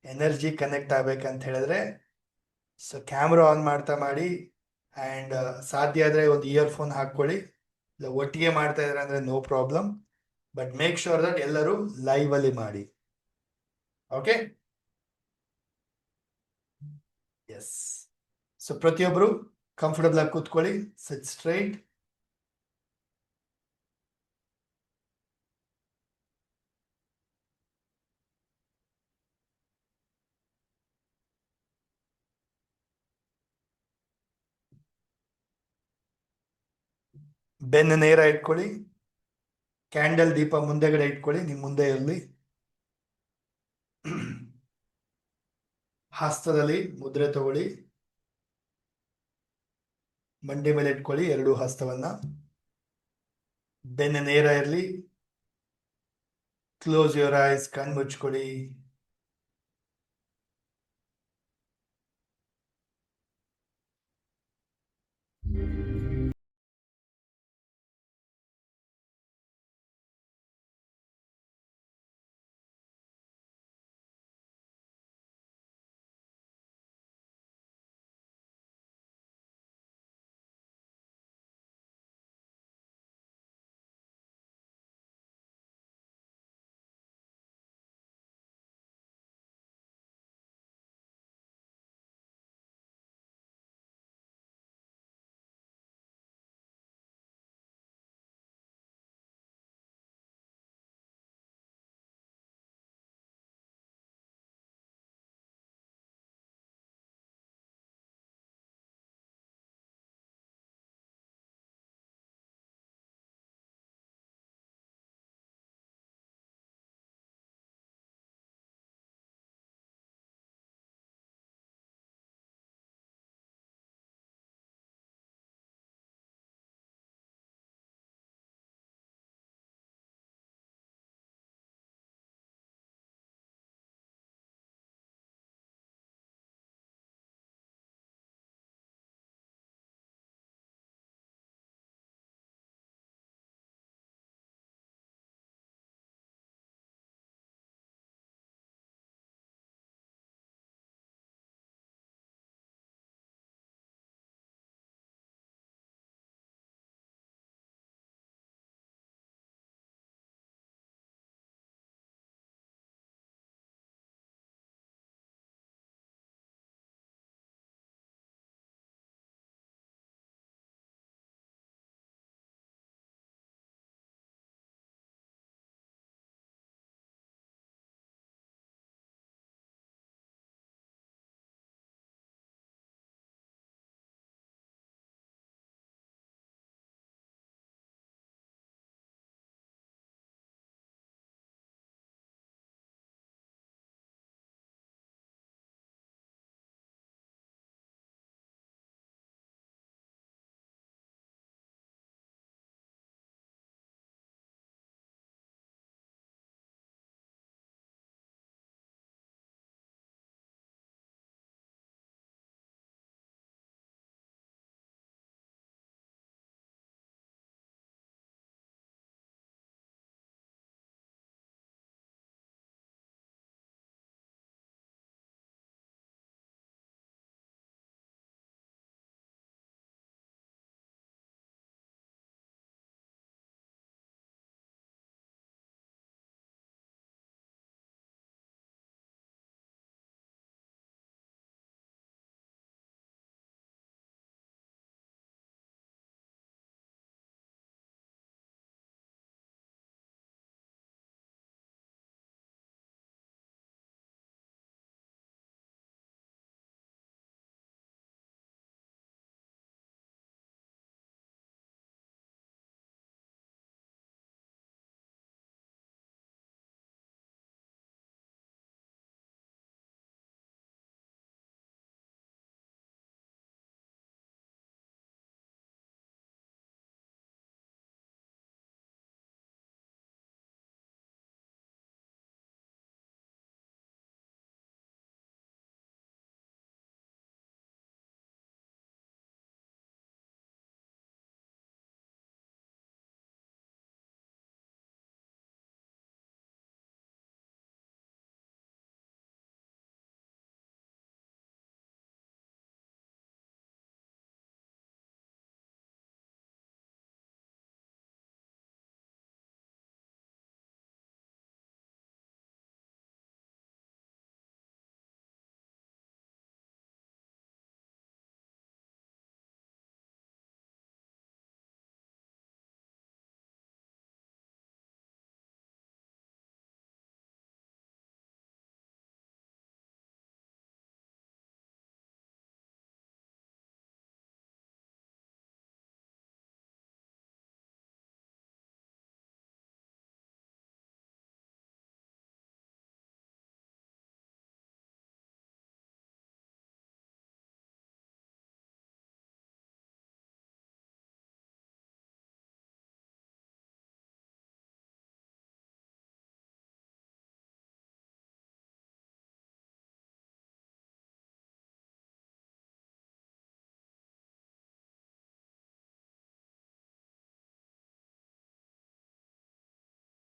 ಎನರ್ಜಿ ಕನೆಕ್ಟ್ ಆಗ್ಬೇಕಂತ ಹೇಳಿದ್ರೆ ಸೊ ಕ್ಯಾಮ್ರಾ ಆನ್ ಮಾಡ್ತಾ ಮಾಡಿ. ಆ್ಯಂಡ್ ಸಾಧ್ಯ ಆದರೆ ಒಂದು ಇಯರ್ಫೋನ್ ಹಾಕ್ಕೊಳ್ಳಿ. ಇಲ್ಲ ಒಟ್ಟಿಗೆ ಮಾಡ್ತಾ ಇದ್ರೆ ಅಂದರೆ no problem. But make sure that ಎಲ್ಲರೂ ಲೈವ್ ಅಲ್ಲಿ ಮಾಡಿ. ಓಕೆ. ಎಸ್. ಸೊ ಪ್ರತಿಯೊಬ್ಬರು ಕಂಫರ್ಟಬಲ್ ಆಗಿ ಕೂತ್ಕೊಳ್ಳಿ. Sit straight. ಬೆನ್ನು ನೇರ ಇಟ್ಕೊಳ್ಳಿ. ಕ್ಯಾಂಡಲ್ ದೀಪ ಮುಂದೆಗಡೆ ಇಟ್ಕೊಳ್ಳಿ, ನಿಮ್ಮ ಮುಂದೆ ಇರಲಿ. ಹಸ್ತದಲ್ಲಿ ಮುದ್ರೆ ತಗೊಳ್ಳಿ. ಮಂಡಿ ಮೇಲೆ ಇಟ್ಕೊಳ್ಳಿ ಎರಡೂ ಹಸ್ತವನ್ನ. ಬೆನ್ನು ನೇರ ಇರಲಿ. Close your ice. ಕಣ್ಣು ಮುಚ್ಕೊಳ್ಳಿ.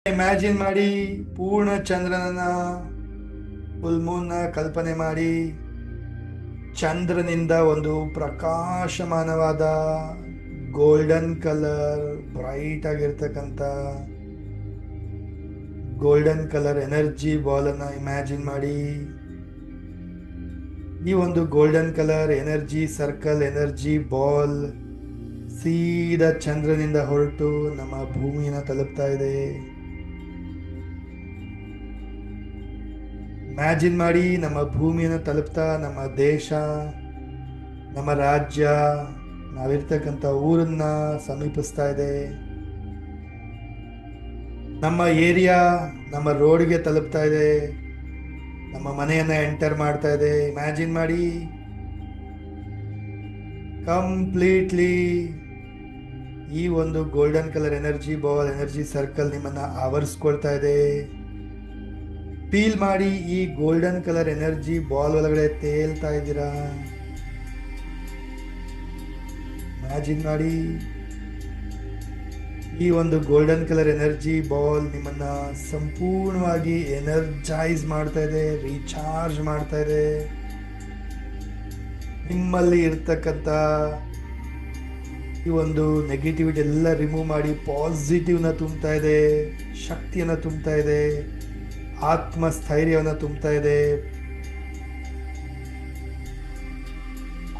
ಇಮ್ಯಾಜಿನ್ ಮಾಡಿ ಪೂರ್ಣ ಚಂದ್ರನನ್ನ ಫುಲ್ ಮೂನ್ ಕಲ್ಪನೆ ಮಾಡಿ ಚಂದ್ರನಿಂದ ಒಂದು ಪ್ರಕಾಶಮಾನವಾದ ಗೋಲ್ಡನ್ ಕಲರ್ ಬ್ರೈಟ್ ಆಗಿರ್ತಕ್ಕಂಥ ಗೋಲ್ಡನ್ ಕಲರ್ ಎನರ್ಜಿ ಬಾಲ್ ಅನ್ನ ಇಮ್ಯಾಜಿನ್ ಮಾಡಿ. ಈ ಒಂದು golden colour energy circle energy ball ಸೀದಾ ಚಂದ್ರನಿಂದ ಹೊರಟು ನಮ್ಮ ಭೂಮಿನ ತಲುಪ್ತಾ ಇದೆ. ಇಮ್ಯಾಜಿನ್ ಮಾಡಿ ನಮ್ಮ ಭೂಮಿಯನ್ನು ತಲುಪ್ತಾ ನಮ್ಮ ದೇಶ, ನಮ್ಮ ರಾಜ್ಯ, ನಾವಿರ್ತಕ್ಕಂಥ ಊರನ್ನ ಸಮೀಪಿಸ್ತಾ ಇದೆ. ನಮ್ಮ ಏರಿಯಾ ನಮ್ಮ ರೋಡ್ಗೆ ತಲುಪ್ತಾ ಇದೆ. ನಮ್ಮ ಮನೆಯನ್ನ ಎಂಟರ್ ಮಾಡ್ತಾ ಇದೆ. ಇಮ್ಯಾಜಿನ್ ಮಾಡಿ ಕಂಪ್ಲೀಟ್ಲಿ ಈ ಒಂದು golden colour energy ball energy circle ನಿಮ್ಮನ್ನ ಆವರಿಸ್ಕೊಳ್ತಾ ಇದೆ. ಫೀಲ್ ಮಾಡಿ ಈ ಗೋಲ್ಡನ್ ಕಲರ್ ಎನರ್ಜಿ ಬಾಲ್ ಒಳಗಡೆ ತೇಲ್ತಾ ಇದ್ದೀರಾ. ಇಮ್ಯಾಜಿನ್ ಮಾಡಿ ಈ ಒಂದು ಗೋಲ್ಡನ್ ಕಲರ್ ಎನರ್ಜಿ ಬಾಲ್ ನಿಮ್ಮನ್ನ ಸಂಪೂರ್ಣವಾಗಿ ಎನರ್ಜೈಸ್ ಮಾಡ್ತಾ ಇದೆ, ರೀಚಾರ್ಜ್ ಮಾಡ್ತಾ ಇದೆ. ನಿಮ್ಮಲ್ಲಿ ಇರ್ತಕ್ಕಂಥ ಈ ಒಂದು ನೆಗೆಟಿವಿಟಿ ಎಲ್ಲ ರಿಮೂವ್ ಮಾಡಿ ಪಾಸಿಟಿವ್ನ ತುಂಬ್ತಾ ಇದೆ, ಶಕ್ತಿಯನ್ನು ತುಂಬ್ತಾ ಇದೆ, ಆತ್ಮಸ್ಥೈರ್ಯವನ್ನು ತುಂಬ್ತಾ ಇದೆ,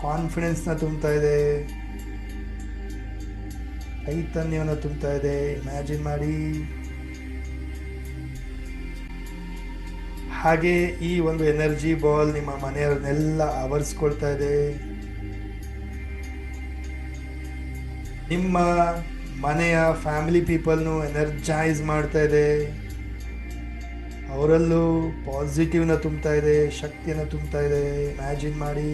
ಕಾನ್ಫಿಡೆನ್ಸ್ನ ತುಂಬ್ತಾ ಇದೆ, ಚೈತನ್ಯವನ್ನು ತುಂಬ್ತಾ ಇದೆ. ಇಮ್ಯಾಜಿನ್ ಮಾಡಿ ಹಾಗೆ ಈ ಒಂದು ಎನರ್ಜಿ ಬಾಲ್ ನಿಮ್ಮ ಮನೆಯವರನ್ನೆಲ್ಲ ಆವರಿಸ್ಕೊಳ್ತಾ ಇದೆ. ನಿಮ್ಮ ಮನೆಯ ಫ್ಯಾಮಿಲಿ ಪೀಪಲ್ನು ಎನರ್ಜೈಸ್ ಮಾಡ್ತಾ ಇದೆ. ಅವರಲ್ಲೂ ಪಾಸಿಟಿವ್ನ ತುಂಬ್ತಾ ಇದೆ, ಶಕ್ತಿಯನ್ನು ತುಂಬ್ತಾ ಇದೆ. ಇಮ್ಯಾಜಿನ್ ಮಾಡಿ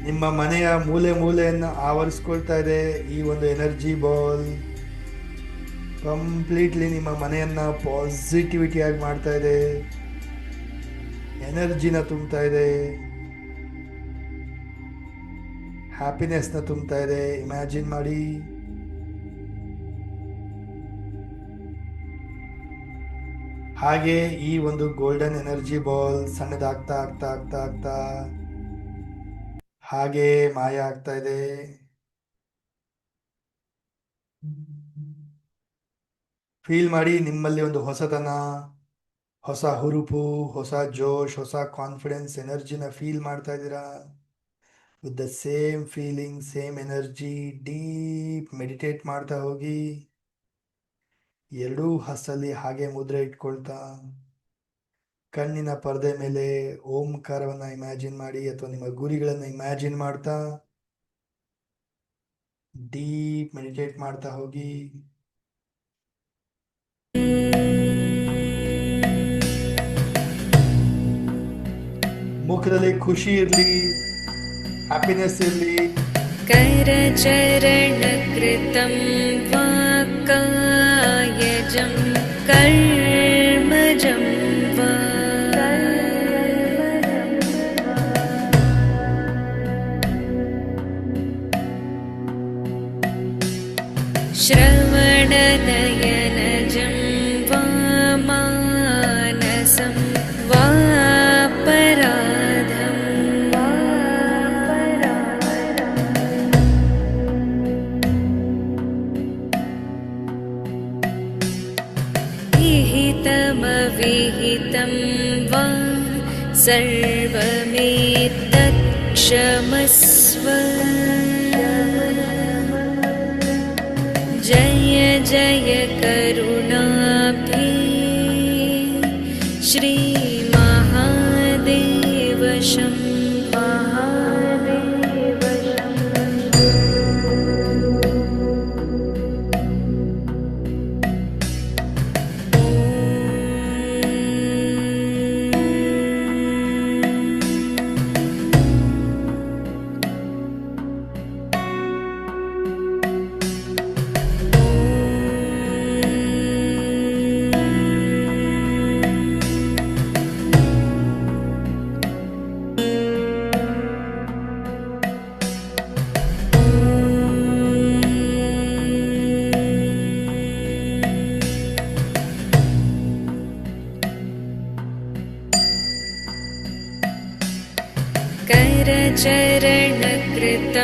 ನಿಮ್ಮ ಮನೆಯ ಮೂಲೆ ಮೂಲೆಯನ್ನು ಆವರಿಸ್ಕೊಳ್ತಾ ಇದೆ ಈ ಒಂದು ಎನರ್ಜಿ ಬಾಲ್. ಕಂಪ್ಲೀಟ್ಲಿ ನಿಮ್ಮ ಮನೆಯನ್ನ ಪಾಸಿಟಿವಿಟಿಯಾಗಿ ಮಾಡ್ತಾ ಇದೆ, ಎನರ್ಜಿನ ತುಂಬ್ತಾ ಇದೆ, ಹ್ಯಾಪಿನೆಸ್ನ ತುಂಬ್ತಾ ಇದೆ. ಇಮ್ಯಾಜಿನ್ ಮಾಡಿ ಹಾಗೆ ಈ ಒಂದು ಗೋಲ್ಡನ್ ಎನರ್ಜಿ ಬಾಲ್ ಸಣ್ಣದಾಗ್ತಾ ಆಗ್ತಾ ಆಗ್ತಾ ಆಗ್ತಾ ಹಾಗೆ ಮಾಯ ಆಗ್ತಾ ಇದೆ. ಫೀಲ್ ಮಾಡಿ ನಿಮ್ಮಲ್ಲಿ ಒಂದು ಹೊಸತನ, ಹೊಸ ಹುರುಪು, ಹೊಸ ಜೋಶ್, ಹೊಸ ಕಾನ್ಫಿಡೆನ್ಸ್ ಎನರ್ಜಿನ ಫೀಲ್ ಮಾಡ್ತಾ ಇದ್ದೀರಾ. With the same feeling, same energy deep meditate ಮಾಡ್ತಾ ಹೋಗಿ. ಎರಡೂ ಹಸ್ತಲ್ಲಿ ಹಾಗೆ ಮುದ್ರೆ ಇಟ್ಕೊಳ್ತಾ ಕಣ್ಣಿನ ಪರದೆ ಮೇಲೆ ಓಂಕಾರವನ್ನ ಇಮ್ಯಾಜಿನ್ ಮಾಡಿ ಅಥವಾ ನಿಮ್ಮ ಗುರಿಗಳನ್ನ ಇಮ್ಯಾಜಿನ್ ಮಾಡ್ತಾ ಡೀಪ್ ಮೆಡಿಟೇಟ್ ಮಾಡ್ತಾ ಹೋಗಿ. ಮುಖದಲ್ಲಿ ಖುಷಿ ಇರಲಿ, ಹ್ಯಾಪಿನೆಸ್ ಇರಲಿ. करचरण कृतं वाक्कायजं कर्मजं वा श्रवणनयनजं वा मानसं वा विहितं वा सर्वमेतत् क्षमस्व. जय जय करुणाब्धे श्री महादेव शम्भो.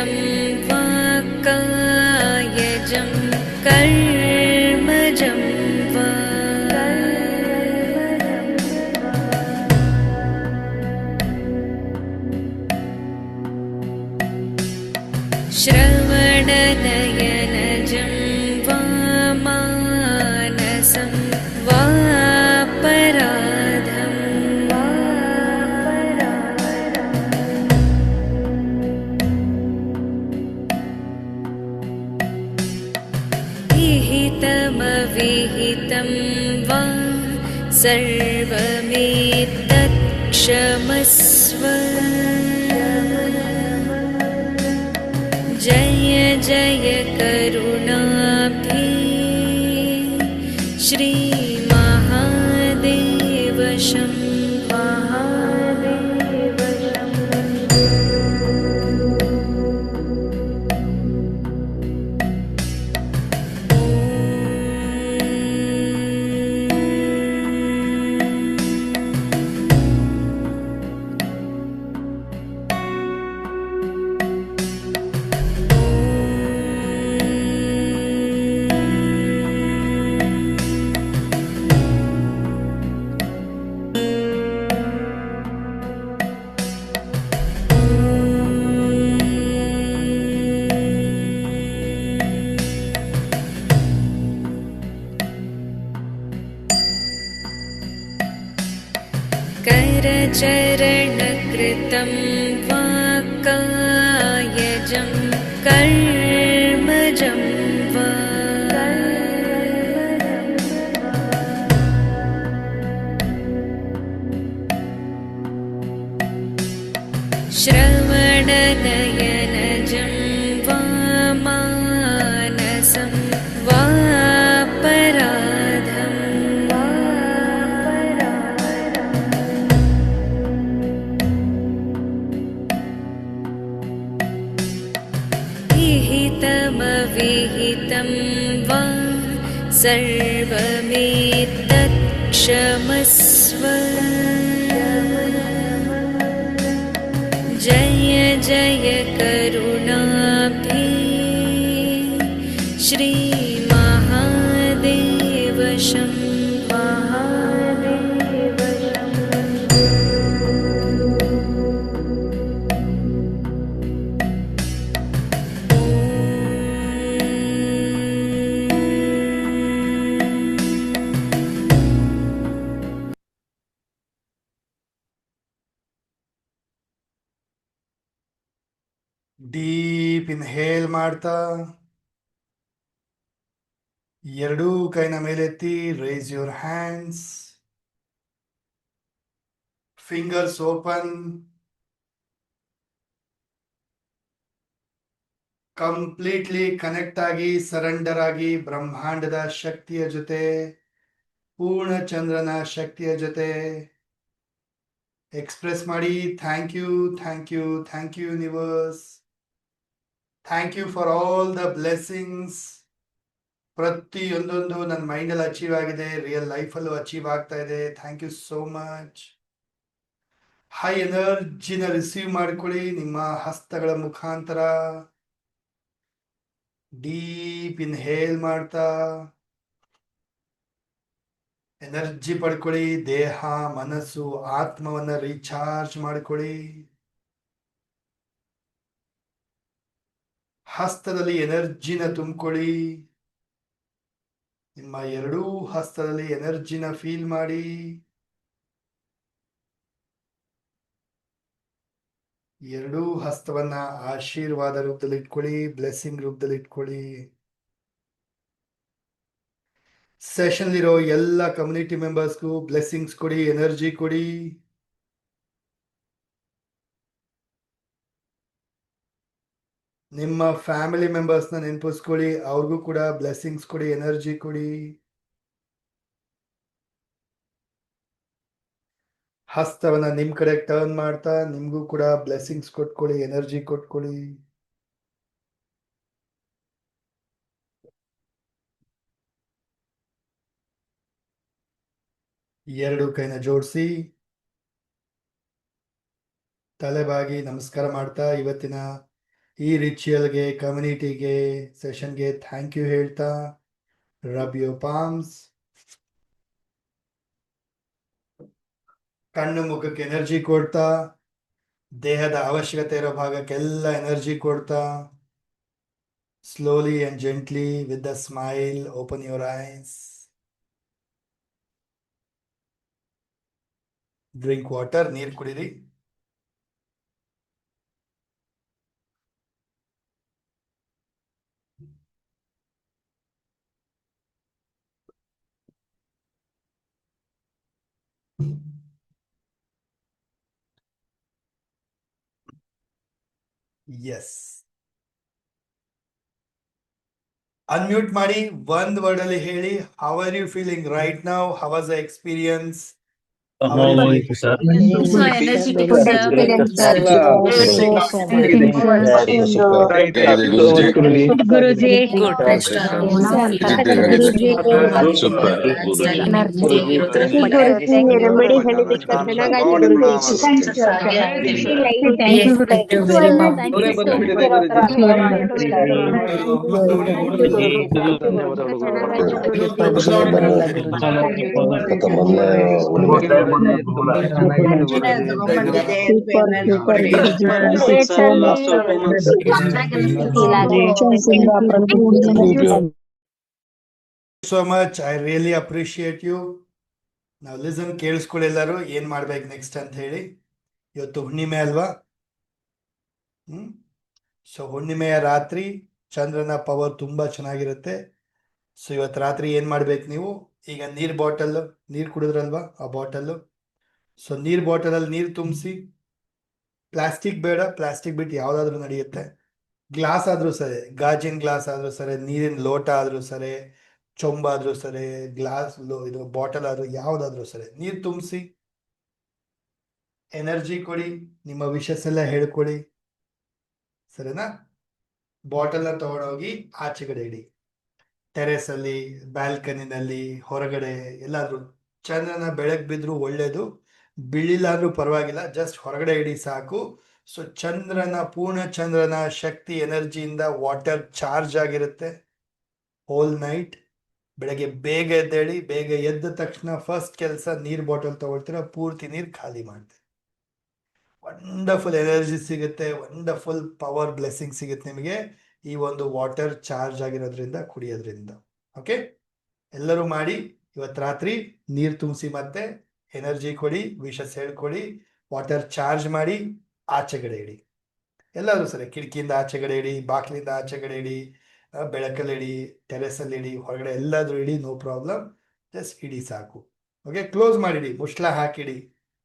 मननं वा कायजं कर्मजं वा श्रवणनयनजं वा मानसं वापराधं विहितमविहितं वा सर्वमेतत् क्षमस्व जय जय करुणाब्धे श्रीमहादेव शम्भो करचरणकृतं वा कायजं कर्मजं वा श्रवणनयनजं वा मानसं वापराधं विहितमविहितं वा सर्वमेतत् क्षमस्व जय जय करुणाब्धे श्रीमहादेव शम्भो ಡೀಪ್ ಇನ್ಹೇಲ್ ಮಾಡ್ತಾ ಎರಡೂ ಕೈನ ಮೇಲೆತ್ತಿ raise your hands, fingers open, completely connect ಆಗಿ ಸರೆಂಡರ್ ಆಗಿ ಬ್ರಹ್ಮಾಂಡದ ಶಕ್ತಿಯ ಜೊತೆ, ಪೂರ್ಣ ಚಂದ್ರನ ಶಕ್ತಿಯ ಜೊತೆ ಎಕ್ಸ್ಪ್ರೆಸ್ ಮಾಡಿ. Thank you, thank you, thank you universe. Thank you for all the blessings. ಪ್ರತಿಯೊಂದೊಂದು ನನ್ನ ಮೈಂಡಲ್ಲಿ ಅಚೀವ್ ಆಗಿದೆ, ರಿಯಲ್ ಲೈಫಲ್ಲೂ ಅಚೀವ್ ಆಗ್ತಾ ಇದೆ. Thank you so much. High ಎನರ್ಜಿನ ರಿಸೀವ್ ಮಾಡ್ಕೊಳ್ಳಿ ನಿಮ್ಮ ಹಸ್ತಗಳ ಮುಖಾಂತರ. ಡೀಪ್ ಇನ್ಹೇಲ್ ಮಾಡ್ತಾ ಎನರ್ಜಿ ಪಡ್ಕೊಳ್ಳಿ. ದೇಹ, ಮನಸ್ಸು, ಆತ್ಮವನ್ನ ರೀಚಾರ್ಜ್ ಮಾಡ್ಕೊಳ್ಳಿ. ಹಸ್ತದಲ್ಲಿ ಎನರ್ಜಿನ ತುಂಬಿಕೊಳ್ಳಿ. ನಿಮ್ಮ ಎರಡೂ ಹಸ್ತದಲ್ಲಿ ಎನರ್ಜಿನ ಫೀಲ್ ಮಾಡಿ. ಎರಡೂ ಹಸ್ತವನ್ನ ಆಶೀರ್ವಾದ ರೂಪದಲ್ಲಿ ಇಟ್ಕೊಳ್ಳಿ, ಬ್ಲೆಸ್ಸಿಂಗ್ ರೂಪದಲ್ಲಿ ಇಟ್ಕೊಳ್ಳಿ. ಸೆಷನ್ ಇರೋ ಎಲ್ಲ ಕಮ್ಯುನಿಟಿ ಮೆಂಬರ್ಸ್ಗೂ ಬ್ಲೆಸ್ಸಿಂಗ್ಸ್ ಕೊಡಿ, ಎನರ್ಜಿ ಕೊಡಿ. ನಿಮ್ಮ ಫ್ಯಾಮಿಲಿ ಮೆಂಬರ್ಸ್ನ ನೆನಪಿಸ್ಕೊಳ್ಳಿ, ಅವ್ರಿಗೂ ಕೂಡ ಬ್ಲೆಸ್ಸಿಂಗ್ಸ್ ಕೊಡಿ, ಎನರ್ಜಿ ಕೊಡಿ. ಹಸ್ತವನ್ನ ನಿಮ್ ಕಡೆ ಟರ್ನ್ ಮಾಡ್ತಾ ನಿಮ್ಗೂ ಕೂಡ ಬ್ಲೆಸ್ಸಿಂಗ್ಸ್ ಕೊಟ್ಕೊಳ್ಳಿ, ಎನರ್ಜಿ ಕೊಟ್ಕೊಳ್ಳಿ. ಎರಡು ಕೈನ ಜೋಡಿಸಿ ತಲೆಬಾಗಿ ನಮಸ್ಕಾರ ಮಾಡ್ತಾ ಇವತ್ತಿನ ಈ ರಿಚುವಲ್ಗೆ, ಕಮ್ಯುನಿಟಿಗೆ, ಸೆಷನ್ಗೆ ಥ್ಯಾಂಕ್ ಯು ಹೇಳ್ತಾ ರಬ್ ಯೋರ್ ಪಾಮ್ಸ್. ಕಣ್ಣು ಮುಖಕ್ಕೆ ಎನರ್ಜಿ ಕೊಡ್ತಾ, ದೇಹದ ಅವಶ್ಯಕತೆ ಇರೋ ಭಾಗಕ್ಕೆಲ್ಲ ಎನರ್ಜಿ ಕೊಡ್ತಾ, slowly and gently with a smile open your eyes. Drink water, ನೀರ್ ಕುಡೀರಿ. Yes. ಅನ್ಮ್ಯೂಟ್ ಮಾಡಿ ಒಂದ್ ವರ್ಡ್ ಅಲ್ಲಿ ಹೇಳಿ, how are you feeling right now, how was the experience? Guruji so much. I really appreciate you. Now listen, ಕೇಳಿಸ್ಕೊಳ್ಳಿ ಎಲ್ಲರೂ, ಏನ್ ಮಾಡ್ಬೇಕು ನೆಕ್ಸ್ಟ್ ಅಂತ ಹೇಳಿ. ಇವತ್ತು ಹುಣ್ಣಿಮೆ ಅಲ್ವಾ? ಸೊ ಹುಣ್ಣಿಮೆಯ ರಾತ್ರಿ ಚಂದ್ರನ ಪವರ್ ತುಂಬಾ ಚೆನ್ನಾಗಿರುತ್ತೆ. ಸೊ ಇವತ್ತು ರಾತ್ರಿ ಏನ್ ಮಾಡ್ಬೇಕು ನೀವು, ಈಗ ನೀರ್ ಬಾಟಲ್, ನೀರ್ ಕುಡಿದ್ರಲ್ವಾ ಆ ಬಾಟಲ್, ಸೊ ನೀರ್ ಬಾಟಲ್ ಅಲ್ಲಿ ನೀರ್ ತುಂಬಿಸಿ, ಪ್ಲಾಸ್ಟಿಕ್ ಬೇಡ, ಪ್ಲಾಸ್ಟಿಕ್ ಬಿಟ್ಟು ಯಾವ್ದಾದ್ರು ನಡೆಯುತ್ತೆ, ಗ್ಲಾಸ್ ಆದ್ರೂ ಸರಿ, ಗಾಜಿನ ಗ್ಲಾಸ್ ಆದ್ರೂ ಸರಿ, ನೀರಿನ ಲೋಟ ಆದ್ರೂ ಸರಿ, ಚೊಂಬಾದ್ರೂ ಸರಿ, ಗ್ಲಾಸ್ ಇದು ಬಾಟಲ್ ಆದ್ರೂ ಯಾವ್ದಾದ್ರೂ ಸರಿ, ನೀರ್ ತುಂಬಿಸಿ, ಎನರ್ಜಿ ಕೊಡಿ, ನಿಮ್ಮ ವಿಷಸ್ ಎಲ್ಲ ಹೇಳ್ಕೊಡಿ, ಸರಿನಾ? ಬಾಟಲ್ನ ತಗೊಂಡೋಗಿ ಆಚೆಗಡೆ ಇಡಿ, ಟೆರೆಸ್ ಅಲ್ಲಿ, ಬ್ಯಾಲ್ಕನಿನಲ್ಲಿ, ಹೊರಗಡೆ ಎಲ್ಲಾದ್ರೂ. ಚಂದ್ರನ ಬೆಳಕ್ ಬಿದ್ರು ಒಳ್ಳೇದು, ಬೀಳಿಲ್ಲ ಅಂದ್ರೂ ಪರವಾಗಿಲ್ಲ, ಜಸ್ಟ್ ಹೊರಗಡೆ ಇಡಿ ಸಾಕು. ಸೊ ಚಂದ್ರನ, ಪೂರ್ಣ ಚಂದ್ರನ ಶಕ್ತಿ ಎನರ್ಜಿಯಿಂದ ವಾಟರ್ ಚಾರ್ಜ್ ಆಗಿರುತ್ತೆ ಹೋಲ್ ನೈಟ್. ಬೆಳಗ್ಗೆ ಬೇಗ ಎದ್ದೇಳಿ, ಬೇಗ ಎದ್ದ ತಕ್ಷಣ ಫಸ್ಟ್ ಕೆಲಸ ನೀರ್ ಬಾಟಲ್ ತಗೊಳ್ತೀರಾ, ಪೂರ್ತಿ ನೀರು ಖಾಲಿ ಮಾಡ್ತೀರಿ. ವಂಡರ್ಫುಲ್ ಎನರ್ಜಿ ಸಿಗುತ್ತೆ, ವಂಡರ್ಫುಲ್ ಪವರ್ ಬ್ಲೆಸ್ಸಿಂಗ್ ಸಿಗುತ್ತೆ ನಿಮಗೆ ಈ ಒಂದು ವಾಟರ್ ಚಾರ್ಜ್ ಆಗಿರೋದ್ರಿಂದ, ಕುಡಿಯೋದ್ರಿಂದ. ಓಕೆ, ಎಲ್ಲರೂ ಮಾಡಿ. ಇವತ್ತು ರಾತ್ರಿ ನೀರು ತುಂಬಿಸಿ, ಮತ್ತೆ ಎನರ್ಜಿ ಕೊಡಿ, ವಿಷಸ್ ಹೇಳ್ಕೊಡಿ, ವಾಟರ್ ಚಾರ್ಜ್ ಮಾಡಿ, ಆಚೆಗಡೆ ಇಡಿ. ಎಲ್ಲರೂ ಸರಿ, ಕಿಟಕಿಯಿಂದ ಆಚೆಗಡೆ ಇಡಿ, ಬಾಕ್ಲಿಂದ ಆಚೆಗಡೆ ಇಡಿ, ಬೆಳಕಲ್ಲಿ ಇಡಿ, ಟೆರೆಸಲ್ಲಿ ಇಡಿ, ಹೊರಗಡೆ ಎಲ್ಲಾದ್ರೂ ಇಡಿ, ನೋ ಪ್ರಾಬ್ಲಮ್, ಜಸ್ಟ್ ಇಡಿ ಸಾಕು. ಓಕೆ, ಕ್ಲೋಸ್ ಮಾಡಿಡಿ, ಮುಷ್ಲ ಹಾಕಿಡಿ,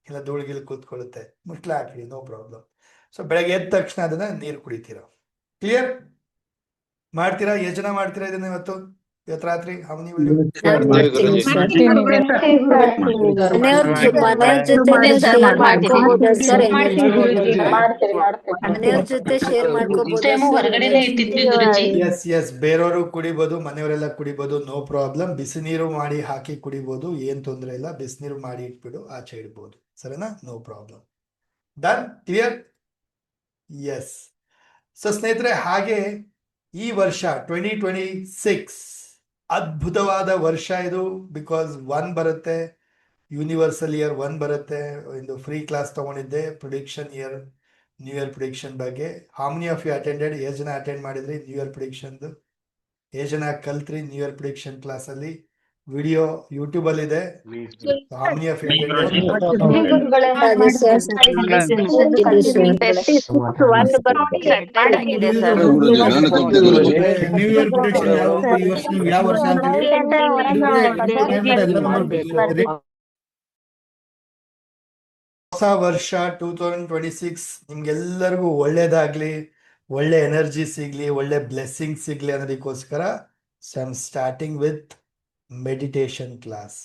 ಇಲ್ಲ ಧೂಳಿಗಿಲ್ ಕೂತ್ಕೊಳ್ಳುತ್ತೆ, ಮುಷ್ಲ ಹಾಕಿಡಿ, ನೋ ಪ್ರಾಬ್ಲಮ್. ಸೊ ಬೆಳಗ್ಗೆ ಎದ್ದ ತಕ್ಷಣ ಅದನ್ನ ನೀರು ಕುಡಿತೀರಾ. ಕ್ಲಿಯರ್? ಮಾಡ್ತೀರಾ? ಎಷ್ಟು ಜನ ಮಾಡ್ತೀರಾ ಇದನ್ನ ಇವತ್ತು ರಾತ್ರಿ? ಎಸ್, ಬೇರೆಯವರು ಕುಡಿಬಹುದು, ಮನೆಯವರೆಲ್ಲ ಕುಡಿಬಹುದು, ನೋ ಪ್ರಾಬ್ಲಮ್. ಬಿಸಿನೀರು ಮಾಡಿ ಹಾಕಿ ಕುಡಿಬಹುದು, ಏನ್ ತೊಂದರೆ ಇಲ್ಲ. ಬಿಸಿನೀರು ಮಾಡಿ ಇಟ್ಬಿಡು, ಆಚೆ ಇಡ್ಬೋದು, ಸರಿನಾ? No problem. Done? Clear? Yes. So ಸ್ನೇಹಿತರೆ, ಹಾಗೆ ಈ ವರ್ಷ 2026 ಅದ್ಭುತವಾದ ವರ್ಷ ಇದು. ಬಿಕಾಸ್ 1 ಬರುತ್ತೆ, ಯೂನಿವರ್ಸಲ್ ಇಯರ್ 1 ಬರುತ್ತೆ. ಒಂದು ಫ್ರೀ ಕ್ಲಾಸ್ ತಗೊಂಡಿದ್ದೆ prediction year, new year prediction ಬಗ್ಗೆ. How many of you attended? ಎಷ್ಟು ಜನ ಅಟೆಂಡ್ ಮಾಡಿದ್ರಿ ನ್ಯೂ ಇಯರ್ ಪ್ರಿಡಿಕ್ಷನ್? ಎಷ್ಟು ಜನ ಕಲ್ತ್ರಿ ನ್ಯೂ ಇಯರ್ ಪ್ರಿಡಿಕ್ಷನ್ ಕ್ಲಾಸ್ ಅಲ್ಲಿ? ವಿಡಿಯೋ ಯೂಟ್ಯೂಬ್ ಅಲ್ಲಿ ಇದೆ. How many of you attended? New year prediction ಯಾವ ವರ್ಷ ಅಂತ ಹೇಳಿ. ಹೊಸ ವರ್ಷ 2026 ನಿಮ್ಗೆಲ್ಲರಿಗೂ ಒಳ್ಳೇದಾಗ್ಲಿ, ಒಳ್ಳೆ ಎನರ್ಜಿ ಸಿಗ್ಲಿ, ಒಳ್ಳೆ ಬ್ಲೆಸ್ಸಿಂಗ್ ಸಿಗ್ಲಿ ಅನ್ನೋದಕ್ಕೋಸ್ಕರ I am starting with meditation class.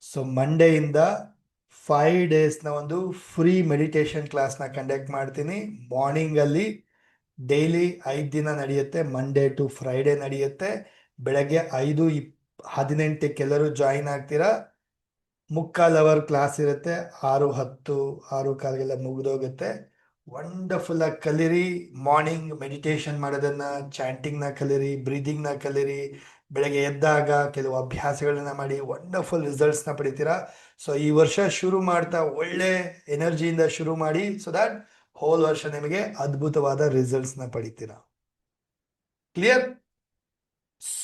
So ಮಂಡೆಯಿಂದ 5 ಡೇಸ್ನ ಒಂದು ಫ್ರೀ ಮೆಡಿಟೇಷನ್ ಕ್ಲಾಸ್ನ ಕಂಡಕ್ಟ್ ಮಾಡ್ತೀನಿ. ಮಾರ್ನಿಂಗ್ ಅಲ್ಲಿ ಡೈಲಿ 5 ದಿನ ನಡೆಯುತ್ತೆ, ಮಂಡೇ ಟು ಫ್ರೈಡೇ ನಡೆಯುತ್ತೆ. ಬೆಳಗ್ಗೆ 5:18 ಎಲ್ಲರೂ ಜಾಯಿನ್ ಆಗ್ತೀರಾ. 3/4 ಅವರ್ ಕ್ಲಾಸ್ ಇರುತ್ತೆ, 6:10, 6:15 ಮುಗಿದೋಗುತ್ತೆ. ವಂಡರ್ಫುಲ್ ಆಗಿ ಕಲೀರಿ. ಮಾರ್ನಿಂಗ್ ಮೆಡಿಟೇಷನ್ ಮಾಡೋದನ್ನ, ಚಾಂಟಿಂಗ್ನ ಕಲೀರಿ, ಬ್ರೀದಿಂಗ್ನ ಕಲೀರಿ. ಬೆಳಗ್ಗೆ ಎದ್ದಾಗ ಕೆಲವು ಅಭ್ಯಾಸಗಳನ್ನ ಮಾಡಿ ವಂಡರ್ಫುಲ್ ರಿಸಲ್ಟ್ಸ್ನ ಪಡಿತೀರಾ. ಸೊ ಈ ವರ್ಷ ಶುರು ಮಾಡ್ತಾ ಒಳ್ಳೆ ಎನರ್ಜಿಯಿಂದ ಶುರು ಮಾಡಿ, ಸೊ ದಟ್ ಹೋಲ್ ವರ್ಷ ನಿಮಗೆ ಅದ್ಭುತವಾದ ರಿಸಲ್ಟ್ಸ್ನ ಪಡಿತೀರಾ. ಕ್ಲಿಯರ್?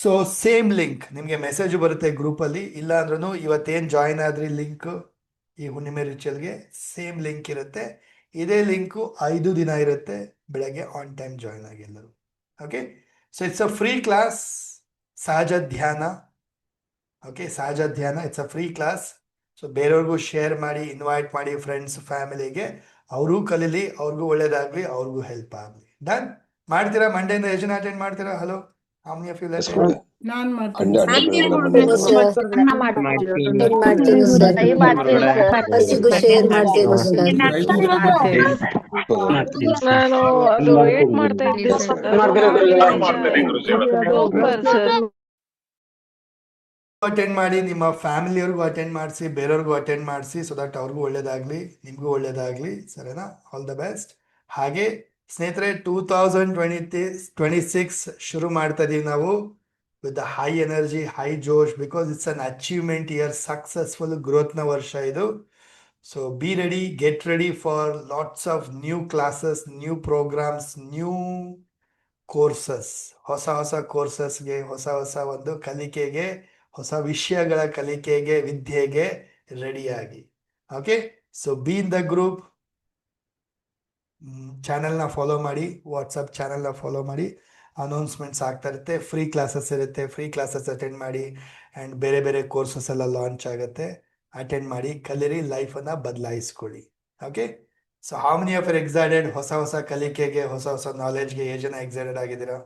ಸೊ ಸೇಮ್ ಲಿಂಕ್ ನಿಮಗೆ ಮೆಸೇಜ್ ಬರುತ್ತೆ ಗ್ರೂಪಲ್ಲಿ. ಇಲ್ಲ ಅಂದ್ರೂ ಇವತ್ತೇನು ಜಾಯಿನ್ ಆದ್ರಿ ಲಿಂಕ್ ಈ ಹುಣ್ಣಿಮೆ ರಿಚುವಲ್ಗೆ ಸೇಮ್ ಲಿಂಕ್ ಇರುತ್ತೆ. ಇದೇ ಲಿಂಕು 5 ದಿನ ಇರುತ್ತೆ. ಬೆಳಗ್ಗೆ ಆನ್ ಟೈಮ್ ಜಾಯಿನ್ ಆಗಿ ಎಲ್ಲರೂ. Okay, so it's a free class. ಸಹಜ ಧ್ಯಾನ. ಓಕೆ, ಸಹಜ ಧ್ಯಾನ it's a free class. So ಬೇರೆಯವ್ರಿಗೂ ಶೇರ್ ಮಾಡಿ, ಇನ್ವೈಟ್ ಮಾಡಿ ಫ್ರೆಂಡ್ಸ್ ಫ್ಯಾಮಿಲಿಗೆ. ಅವ್ರಿಗೂ ಕಲೀಲಿ, ಅವ್ರಿಗೂ ಒಳ್ಳೇದಾಗ್ಲಿ, ಅವ್ರಿಗೂ ಹೆಲ್ಪ್ ಆಗಲಿ. ಡನ್? ಮಾಡ್ತೀರಾ? ಮಂಡೆಯಿಂದ ಎಷ್ಟು ಜನ ಅಟೆಂಡ್ ಮಾಡ್ತೀರಾ? Hello, how many of you will attend? ನಾನ್ ಅಡ್ಡ ಮಾಡ್ತೀನಿ ಹಸಿಗೂ ಶೇರ್ ಮಾಡ್ತೇವೆ ಸರ್. ನಾನು ಅದು ವೇಟ್ ಮಾಡ್ತಾ ಇದ್ದೆ ಸರ್. ಅಟೆಂಡ್ ಮಾಡಿ, ನಿಮ್ಮ ಫ್ಯಾಮಿಲಿಯವ್ರಿಗೂ ಅಟೆಂಡ್ ಮಾಡಿಸಿ, ಬೇರೆಯವ್ರಿಗೂ ಅಟೆಂಡ್ ಮಾಡಿಸಿ, ಸೊ ದಟ್ ಅವ್ರಿಗೂ ಒಳ್ಳೇದಾಗ್ಲಿ, ನಿಮಗೂ ಒಳ್ಳೇದಾಗ್ಲಿ. ಸರಿನಾ? All the best. ಹಾಗೆ ಸ್ನೇಹಿತರೆ, 2026 ಶುರು ಮಾಡ್ತಾ ಇದೀವಿ ನಾವು with the high energy, high ಜೋಶ್, because it's an achievement year, successful ಗ್ರೋತ್ನ ವರ್ಷ ಇದು. So be ready, get ready for lots of new classes, new programmes, new courses. ಹೊಸ ಹೊಸ ಕೋರ್ಸಸ್ಗೆ, ಹೊಸ ಹೊಸ ಒಂದು ಕಲಿಕೆಗೆ, ಹೊಸ ವಿಷಯಗಳ ಕಲಿಕೆಗೆ, ವಿದ್ಯೆಗೆ ರೆಡಿಯಾಗಿ. Okay, so be in the group. ಚಾನೆಲ್ನ ಫಾಲೋ ಮಾಡಿ, ವಾಟ್ಸಪ್ ಚಾನೆಲ್ನ ಫಾಲೋ ಮಾಡಿ. ಅನೌನ್ಸ್ಮೆಂಟ್ಸ್ ಆಗ್ತಾ ಇರುತ್ತೆ. ಫ್ರೀ ಕ್ಲಾಸಸ್ ಇರುತ್ತೆ, ಫ್ರೀ ಕ್ಲಾಸಸ್ ಅಟೆಂಡ್ ಮಾಡಿ. ಆ್ಯಂಡ್ ಬೇರೆ ಬೇರೆ ಕೋರ್ಸಸ್ ಎಲ್ಲ ಲಾಂಚ್ ಆಗುತ್ತೆ. ಅಟೆಂಡ್ ಮಾಡಿ, ಕಲೀರಿ, ಲೈಫನ್ನು ಬದಲಾಯಿಸ್ಕೊಳ್ಳಿ. Okay, so how many of you excited ಹೊಸ ಹೊಸ ಕಲಿಕೆಗೆ, ಹೊಸ ಹೊಸ ನಾಲೆಜ್ಗೆ? ಎಷ್ಟು ಜನ ಎಕ್ಸೈಟೆಡ್ ಆಗಿದ್ದೀರಾ?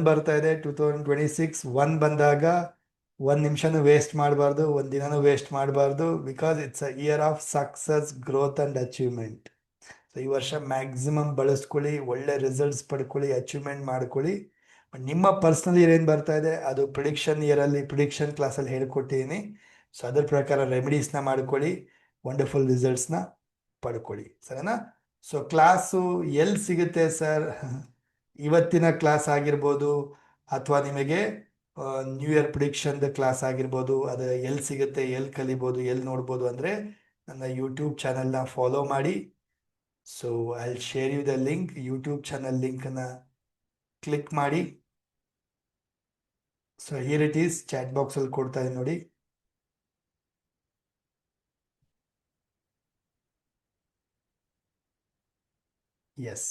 ಬರ್ತಾ ಇದೆ 2026. 1 ಬಂದಾಗ 1 ನಿಮಿಷನೂ ವೇಸ್ಟ್ ಮಾಡಬಾರ್ದು, 1 ದಿನನೂ ವೇಸ್ಟ್ ಮಾಡಬಾರ್ದು. Because it's a year of success, growth and achievement. So ಈ ವರ್ಷ ಮ್ಯಾಕ್ಸಿಮಮ್ ಬಳಸ್ಕೊಳ್ಳಿ, ಒಳ್ಳೆ ರಿಸಲ್ಟ್ಸ್ ಪಡ್ಕೊಳ್ಳಿ, ಅಚೀವ್ಮೆಂಟ್ ಮಾಡ್ಕೊಳ್ಳಿ. ನಿಮ್ಮ ಪರ್ಸ್ನಲ್ ಇಯರ್ ಏನು ಬರ್ತಾ ಇದೆ ಅದು ಪ್ರಿಡಿಕ್ಷನ್ ಇಯರಲ್ಲಿ, ಪ್ರಿಡಿಕ್ಷನ್ ಕ್ಲಾಸಲ್ಲಿ ಹೇಳ್ಕೊಟ್ಟಿದ್ದೀನಿ. ಸೊ ಅದ್ರ ಪ್ರಕಾರ ರೆಮಿಡೀಸ್ನ ಮಾಡ್ಕೊಳ್ಳಿ, ವಂಡರ್ಫುಲ್ ರಿಸಲ್ಟ್ಸ್ನ ಪಡ್ಕೊಳ್ಳಿ. ಸರಿನಾ? ಸೊ ಕ್ಲಾಸು ಎಲ್ಲಿ ಸಿಗುತ್ತೆ ಸರ್? ಇವತ್ತಿನ ಕ್ಲಾಸ್ ಆಗಿರ್ಬೋದು, ಅಥವಾ ನಿಮಗೆ ನ್ಯೂ ಇಯರ್ ಪ್ರಿಡಿಕ್ಷನ್ದ ಕ್ಲಾಸ್ ಆಗಿರ್ಬೋದು. ಅದು ಎಲ್ಲಿ ಸಿಗುತ್ತೆ, ಎಲ್ಲಿ ಕಲಿಬೋದು, ಎಲ್ಲಿ ನೋಡ್ಬೋದು ಅಂದರೆ ನನ್ನ ಯೂಟ್ಯೂಬ್ ಚಾನಲ್ನ ಫಾಲೋ ಮಾಡಿ. So I will share you the link. YouTube channel ಲಿಂಕನ್ನು ಕ್ಲಿಕ್ ಮಾಡಿ. So here it is, chat ಬಾಕ್ಸಲ್ಲಿ ಕೊಡ್ತಾ ಇದೆ ನೋಡಿ. ಎಸ್,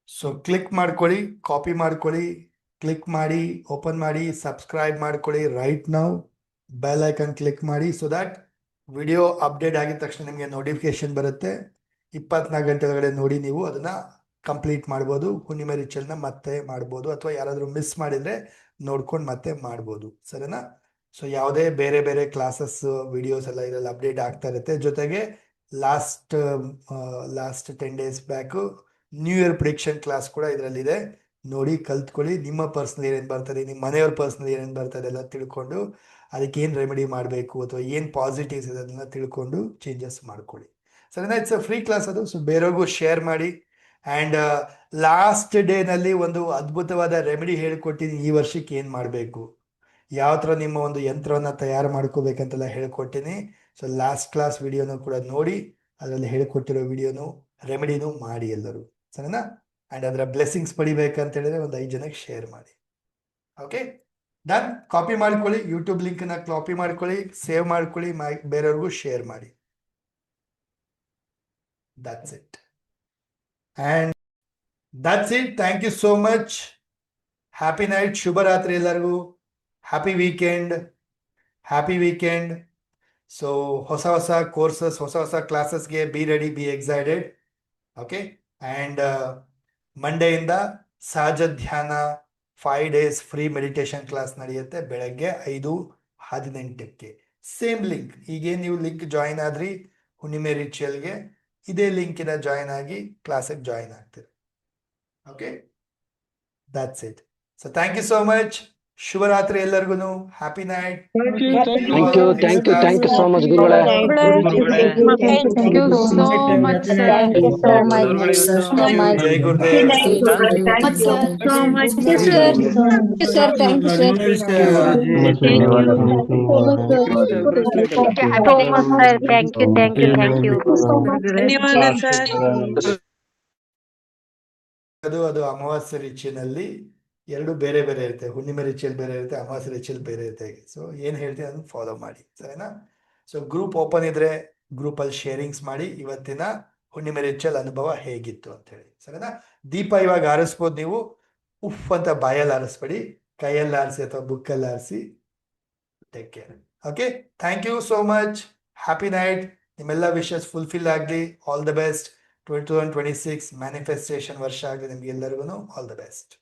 ಸೊ ಕ್ಲಿಕ್ ಮಾಡ್ಕೊಳ್ಳಿ, ಕಾಪಿ ಮಾಡ್ಕೊಳ್ಳಿ, ಕ್ಲಿಕ್ ಮಾಡಿ, ಓಪನ್ ಮಾಡಿ, ಸಬ್ಸ್ಕ್ರೈಬ್ ಮಾಡ್ಕೊಳ್ಳಿ. Right now bell icon click ಮಾಡಿ, ಸೊ ದ್ಯಾಟ್ ವಿಡಿಯೋ ಅಪ್ಡೇಟ್ ಆಗಿದ ತಕ್ಷಣ ನಿಮಗೆ ನೋಟಿಫಿಕೇಶನ್ ಬರುತ್ತೆ. 24 ಗಂಟೆ ಒಳಗಡೆ ನೋಡಿ ನೀವು ಅದನ್ನು ಕಂಪ್ಲೀಟ್ ಮಾಡ್ಬೋದು. ಹುಣ್ಣಿಮೆ ರಿಚುವಲ್ನ ಮತ್ತೆ ಮಾಡ್ಬೋದು, ಅಥವಾ ಯಾರಾದರೂ ಮಿಸ್ ಮಾಡಿದರೆ ನೋಡ್ಕೊಂಡು ಮತ್ತೆ ಮಾಡ್ಬೋದು. ಸರಿನಾ? ಸೊ ಯಾವುದೇ ಬೇರೆ ಬೇರೆ ಕ್ಲಾಸಸ್ ವಿಡಿಯೋಸ್ ಎಲ್ಲ ಇದರಲ್ಲಿ ಅಪ್ಡೇಟ್ ಆಗ್ತಾ ಇರುತ್ತೆ. ಜೊತೆಗೆ last 10 days back new year prediction class ಕೂಡ ಇದರಲ್ಲಿದೆ. ನೋಡಿ, ಕಲ್ತ್ಕೊಳ್ಳಿ. ನಿಮ್ಮ ಪರ್ಸ್ನಲ್ ಏನೇನು ಬರ್ತದೆ, ನಿಮ್ಮ ಮನೆಯವ್ರ ಪರ್ಸ್ನಲ್ ಏನೇನು ಬರ್ತದೆ ಎಲ್ಲ ತಿಳ್ಕೊಂಡು ಅದಕ್ಕೆ ಏನು ರೆಮಿಡಿ ಮಾಡಬೇಕು, ಅಥವಾ ಏನು ಪಾಸಿಟಿವ್ಸ್ ಇದೆ ಅದನ್ನು ತಿಳ್ಕೊಂಡು ಚೇಂಜಸ್ ಮಾಡ್ಕೊಳ್ಳಿ. ಸರಿನಾ? ಇಟ್ಸ್ ಅ ಫ್ರೀ ಕ್ಲಾಸ್ ಅದು. ಸೊ ಬೇರೆಯವ್ರಿಗೂ ಶೇರ್ ಮಾಡಿ. ಆ್ಯಂಡ್ ಲಾಸ್ಟ್ ಡೇನಲ್ಲಿ ಒಂದು ಅದ್ಭುತವಾದ ರೆಮಿಡಿ ಹೇಳ್ಕೊಟ್ಟಿದ್ದೀನಿ. ಈ ವರ್ಷಕ್ಕೆ ಏನು ಮಾಡಬೇಕು, ಯಾವ ಥರ ನಿಮ್ಮ ಒಂದು ಯಂತ್ರವನ್ನು ತಯಾರು ಮಾಡ್ಕೋಬೇಕಂತೆಲ್ಲ ಹೇಳ್ಕೊಟ್ಟಿನಿ. ಸೊ ಲಾಸ್ಟ್ ಕ್ಲಾಸ್ ವಿಡಿಯೋನು ಕೂಡ ನೋಡಿ, ಅದರಲ್ಲಿ ಹೇಳ್ಕೊಟ್ಟಿರೋ ವಿಡಿಯೋನು ರೆಮಿಡಿನೂ ಮಾಡಿ ಎಲ್ಲರೂ. ಸರಿನಾ? ಆ್ಯಂಡ್ ಅದರ ಬ್ಲೆಸ್ಸಿಂಗ್ಸ್ ಪಡಿಬೇಕಂತ ಹೇಳಿದ್ರೆ ಒಂದು 5 ಜನಕ್ಕೆ ಶೇರ್ ಮಾಡಿ. Okay, done. ಕಾಪಿ ಮಾಡ್ಕೊಳ್ಳಿ, ಯೂಟ್ಯೂಬ್ ಲಿಂಕನ್ನ ಕಾಪಿ ಮಾಡ್ಕೊಳ್ಳಿ, ಸೇವ್ ಮಾಡ್ಕೊಳ್ಳಿ, ಬೇರೆಯವ್ರಿಗೂ ಶೇರ್ ಮಾಡಿ. That's it. And that's it. Thank you so much. Happy night. Shubharatri ಎಲ್ಲರಿಗೂ. Happy weekend. Happy weekend. So ಹೊಸ ಹೊಸ ಕೋರ್ಸಸ್, ಹೊಸ ಹೊಸ ಕ್ಲಾಸಸ್ಗೆ be ready, be excited. Okay, and ಮಂಡೆಯಿಂದ ಸಹಜ ಧ್ಯಾನ 5 days ಫ್ರೀ ಮೆಡಿಟೇಷನ್ ಕ್ಲಾಸ್ ನಡೆಯುತ್ತೆ ಬೆಳಗ್ಗೆ 5:18ಕ್ಕೆ. ಸೇಮ್ ಲಿಂಕ್, ಈಗೇನು ನೀವು ಲಿಂಕ್ ಜಾಯಿನ್ ಆದ್ರಿ ಹುಣ್ಣಿಮೆ ರಿಚುವಲ್ಗೆ ಇದೇ ಲಿಂಕಿನ ಜಾಯಿನ್ ಆಗಿ ಕ್ಲಾಸಿಗೆ ಜಾಯಿನ್ ಆಗ್ತೀರಿ. Okay, that's it. So thank you so much. ಶುಭರಾತ್ರಿ ಎಲ್ಲರಿಗೂ. Happy night. Thank you so much ಗುರುಗಳೇ. Thank you so much, sir. ಜೈ ಗುರುದೇವ್. ಅದು ಅಮಾವಾಸ್ಯೆ ರಿಚುವಲ್ನಲ್ಲಿ ಎರಡು ಬೇರೆ ಬೇರೆ ಇರುತ್ತೆ. ಹುಣ್ಣಿಮೆ ರಿಚುವಲ್ ಬೇರೆ ಇರುತ್ತೆ, ಅಮಾವಾಸ್ಯೆ ರಿಚುವಲ್ ಬೇರೆ ಇರುತ್ತೆ. ಸೊ ಏನು ಹೇಳ್ತೀನಿ ಅದನ್ನು ಫಾಲೋ ಮಾಡಿ, ಸರಿನಾ? ಸೊ ಗ್ರೂಪ್ ಓಪನ್ ಇದ್ರೆ ಗ್ರೂಪಲ್ಲಿ ಶೇರಿಂಗ್ಸ್ ಮಾಡಿ ಇವತ್ತಿನ ಹುಣ್ಣಿಮೆ ರಿಚುವಲ್ ಅನುಭವ ಹೇಗಿತ್ತು ಅಂತ ಹೇಳಿ, ಸರಿನಾ? ದೀಪ ಇವಾಗ ಆರಿಸ್ಬೋದು ನೀವು. ಉಫ್ ಅಂತ ಬಾಯಲ್ಲಿ ಆರಿಸ್ಬೇಡಿ, ಕೈಯಲ್ಲಿ ಆರಿಸಿ ಅಥವಾ ಬುಕ್ಕಲ್ಲಿ ಆರಿಸಿ. Take care. Okay, thank you so much. Happy night. ನಿಮ್ಮೆಲ್ಲ ವಿಶಸ್ ಫುಲ್ಫಿಲ್ ಆಗಲಿ. All the best. 2026 ಮ್ಯಾನಿಫೆಸ್ಟೇಷನ್ ವರ್ಷ ಆಗಲಿ ನಿಮ್ಗೆ ಎಲ್ಲರಿಗೂ. All the best.